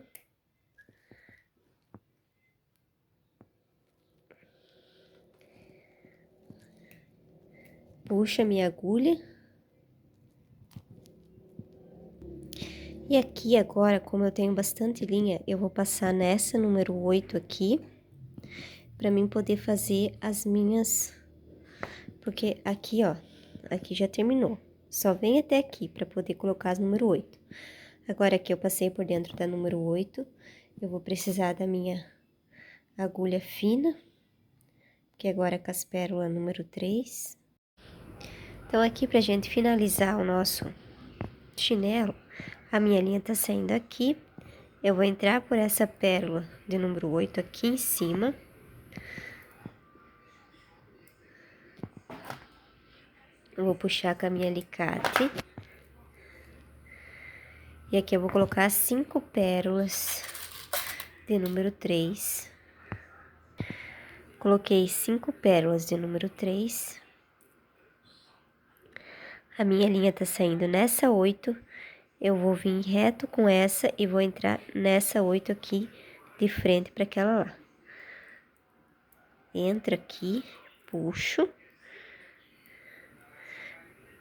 Puxa minha agulha. E aqui agora, como eu tenho bastante linha, eu vou passar nessa número 8 aqui. pra mim poder fazer as minhas... Porque aqui, ó, aqui já terminou. Só vem até aqui pra poder colocar as número 8. Agora aqui eu passei por dentro da número 8, eu vou precisar da minha agulha fina, que agora é com as pérolas número 3. Então, aqui pra gente finalizar o nosso chinelo, a minha linha tá saindo aqui, eu vou entrar por essa pérola de número 8 aqui em cima. Eu vou puxar com a minha alicate. E aqui eu vou colocar 5 pérolas de número 3. Coloquei 5 pérolas de número 3. A minha linha tá saindo nessa 8. Eu vou vir reto com essa e vou entrar nessa 8 aqui de frente para aquela lá. Entro aqui, puxo.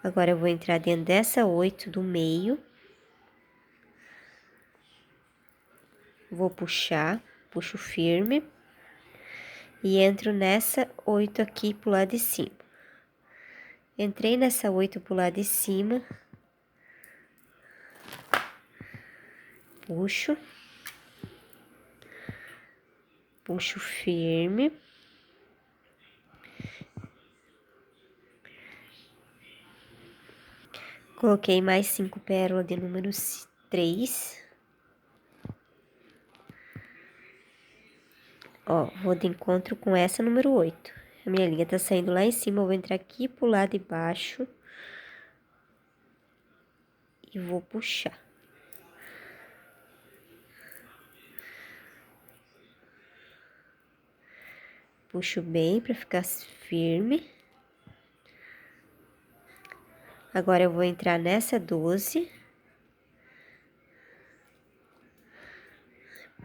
Agora eu vou entrar dentro dessa 8 do meio. Vou puxar, puxo firme. E entro nessa 8 aqui pro lado de cima. Entrei nessa 8 pro lado de cima. Puxo. Puxo firme. Coloquei mais 5 pérolas de número 3. Ó, vou de encontro com essa número 8. A minha linha tá saindo lá em cima, eu vou entrar aqui pro lado de baixo. E vou puxar. Puxo bem pra ficar firme. Agora eu vou entrar nessa 12.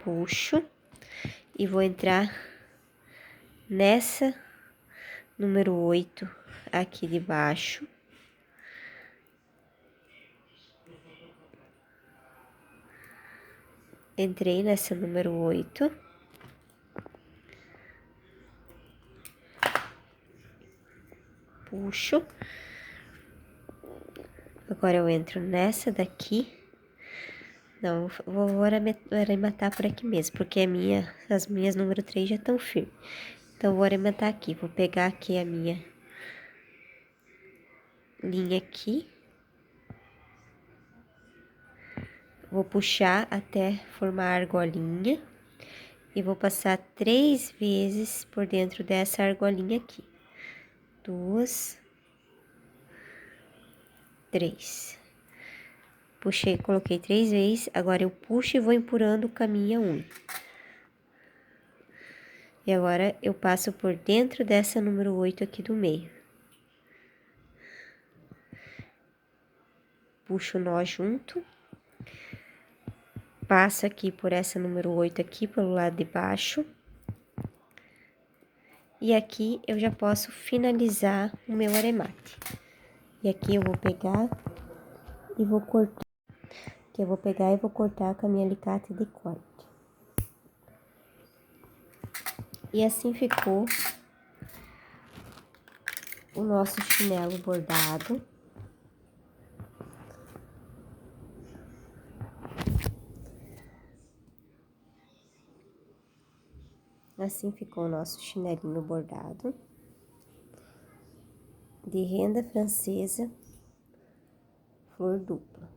Puxo. E vou entrar nessa número 8 aqui de baixo. Entrei nessa número 8. Puxo. Agora eu entro nessa daqui. Não, vou arrematar por aqui mesmo, porque as minhas número 3 já estão firmes. Então, vou arrematar aqui. Vou pegar aqui a minha linha aqui. Vou puxar até formar a argolinha. E vou passar 3 vezes por dentro dessa argolinha aqui. 2, 3. Puxei, coloquei 3 vezes. Agora, eu puxo e vou empurrando com a minha unha. E agora, eu passo por dentro dessa número 8 aqui do meio. Puxo o nó junto. Passo aqui por essa número 8 aqui pelo lado de baixo. E aqui eu já posso finalizar o meu aremate. E aqui eu vou pegar e vou cortar. Aqui eu vou pegar e vou cortar com a minha alicate de corte. E assim ficou o nosso chinelo bordado. Assim ficou o nosso chinelinho bordado. De renda francesa, flor dupla.